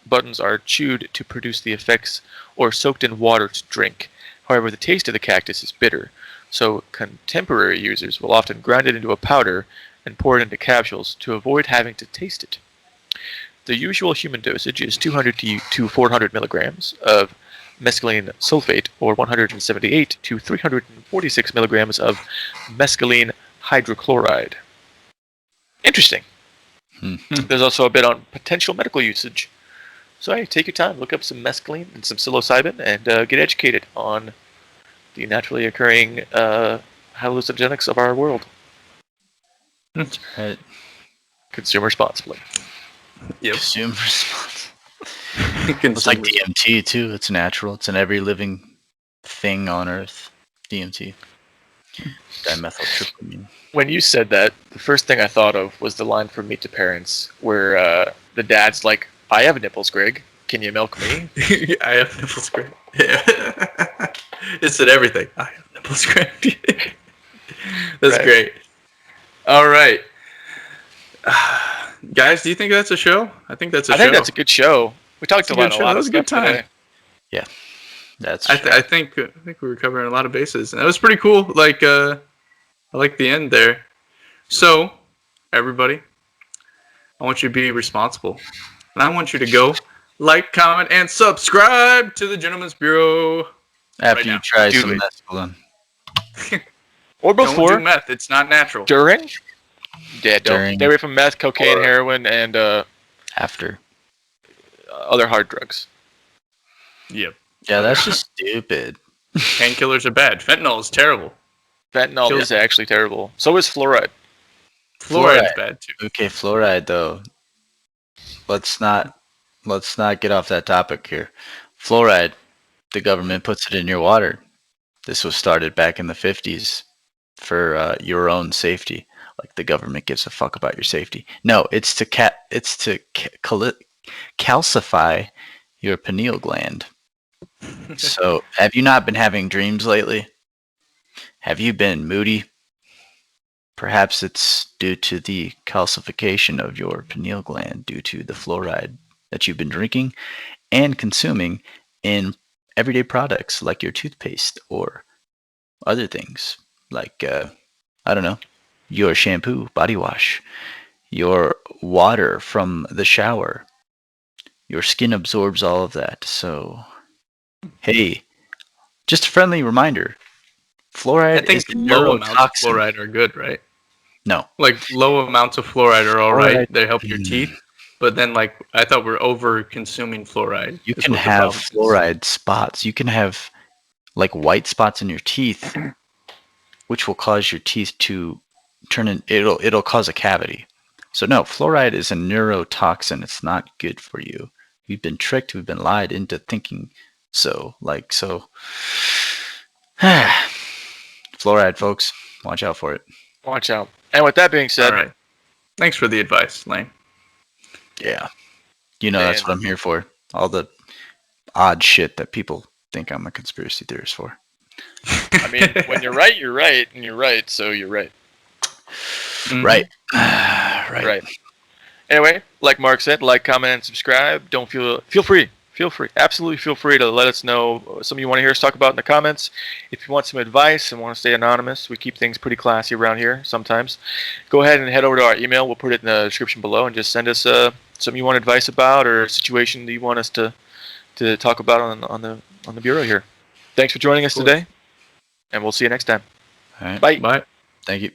Buttons are chewed to produce the effects or soaked in water to drink. However, the taste of the cactus is bitter, so contemporary users will often grind it into a powder and pour it into capsules to avoid having to taste it. The usual human dosage is 200 to 400 milligrams of mescaline sulfate or 178 to 346 milligrams of mescaline hydrochloride. Interesting. There's also a bit on potential medical usage. So hey, take your time, look up some mescaline and some psilocybin, and get educated on the naturally occurring hallucinogenics of our world. Right. Consume responsibly. Yep. Consume response. It's like DMT too. It's natural. It's in every living thing on Earth. DMT. Dimethyltryptamine. When you said that, the first thing I thought of was the line from Meet the Parents, where the dad's like, "I have nipples, Greg. Can you milk me?" I have nipples, Greg. Yeah. It said everything. I have nipples, Greg. That's Right. great. All right. Guys, do you think that's a show? I think that's a I show. think that's a good show. We talked It's a about good a show. lot That of was a good stuff time. today. That's I think we were covering a lot of bases, and that was pretty cool. Like, I like the end there. So, everybody, I want you to be responsible, and I want you to go like, comment, and subscribe to the Gentleman's Bureau. after right you now. try Do some it. mescaline. Or Don't before, do meth. It's not natural. during. Yeah, don't During. stay away from meth, cocaine, Or- heroin, and After. other hard drugs. Yep. Yeah, that's just stupid. Painkillers are bad. Fentanyl is terrible. Fentanyl Kills is actually terrible. So is fluoride. Fluoride's bad too. Okay, fluoride though. Let's not get off that topic here. Fluoride, the government puts it in your water. This was started back in the 50s for your own safety. Like the government gives a fuck about your safety. No, it's to calcify your pineal gland. So, have you not been having dreams lately? Have you been moody? Perhaps it's due to the calcification of your pineal gland due to the fluoride that you've been drinking and consuming in everyday products like your toothpaste or other things like, I don't know, your shampoo, body wash, your water from the shower. Your skin absorbs all of that. So, hey, just a friendly reminder I fluoride think is a low amounts of neurotoxin. fluoride are good, right? No. Like low amounts of fluoride are all Fluoride, right. They help your teeth. But then, like, I thought we're over consuming fluoride. you Is can what the have problem is. fluoride spots. You can have like white spots in your teeth, which will cause your teeth to turn in. It'll cause a cavity. So no, fluoride is a neurotoxin. It's not good for you. We've been tricked. We've been lied into thinking so. Fluoride, folks, watch out for it. Watch out. And with that being said, All right. Thanks for the advice, Lane. Yeah, that's and what I'm here for. All the odd shit that people think I'm a conspiracy theorist for. I mean, when you're right, and you're right, so you're right. Mhm. Right. Right. Right. Anyway, like Mark said, like, comment, and subscribe. Don't feel free. Feel free. Absolutely feel free to let us know something you want to hear us talk about in the comments. If you want some advice and want to stay anonymous, we keep things pretty classy around here sometimes. Go ahead and head over to our email. We'll put it in the description below and just send us something you want advice about or a situation that you want us to talk about on the bureau here. Thanks for joining us today, and we'll see you next time. All right. Bye. Bye. Thank you.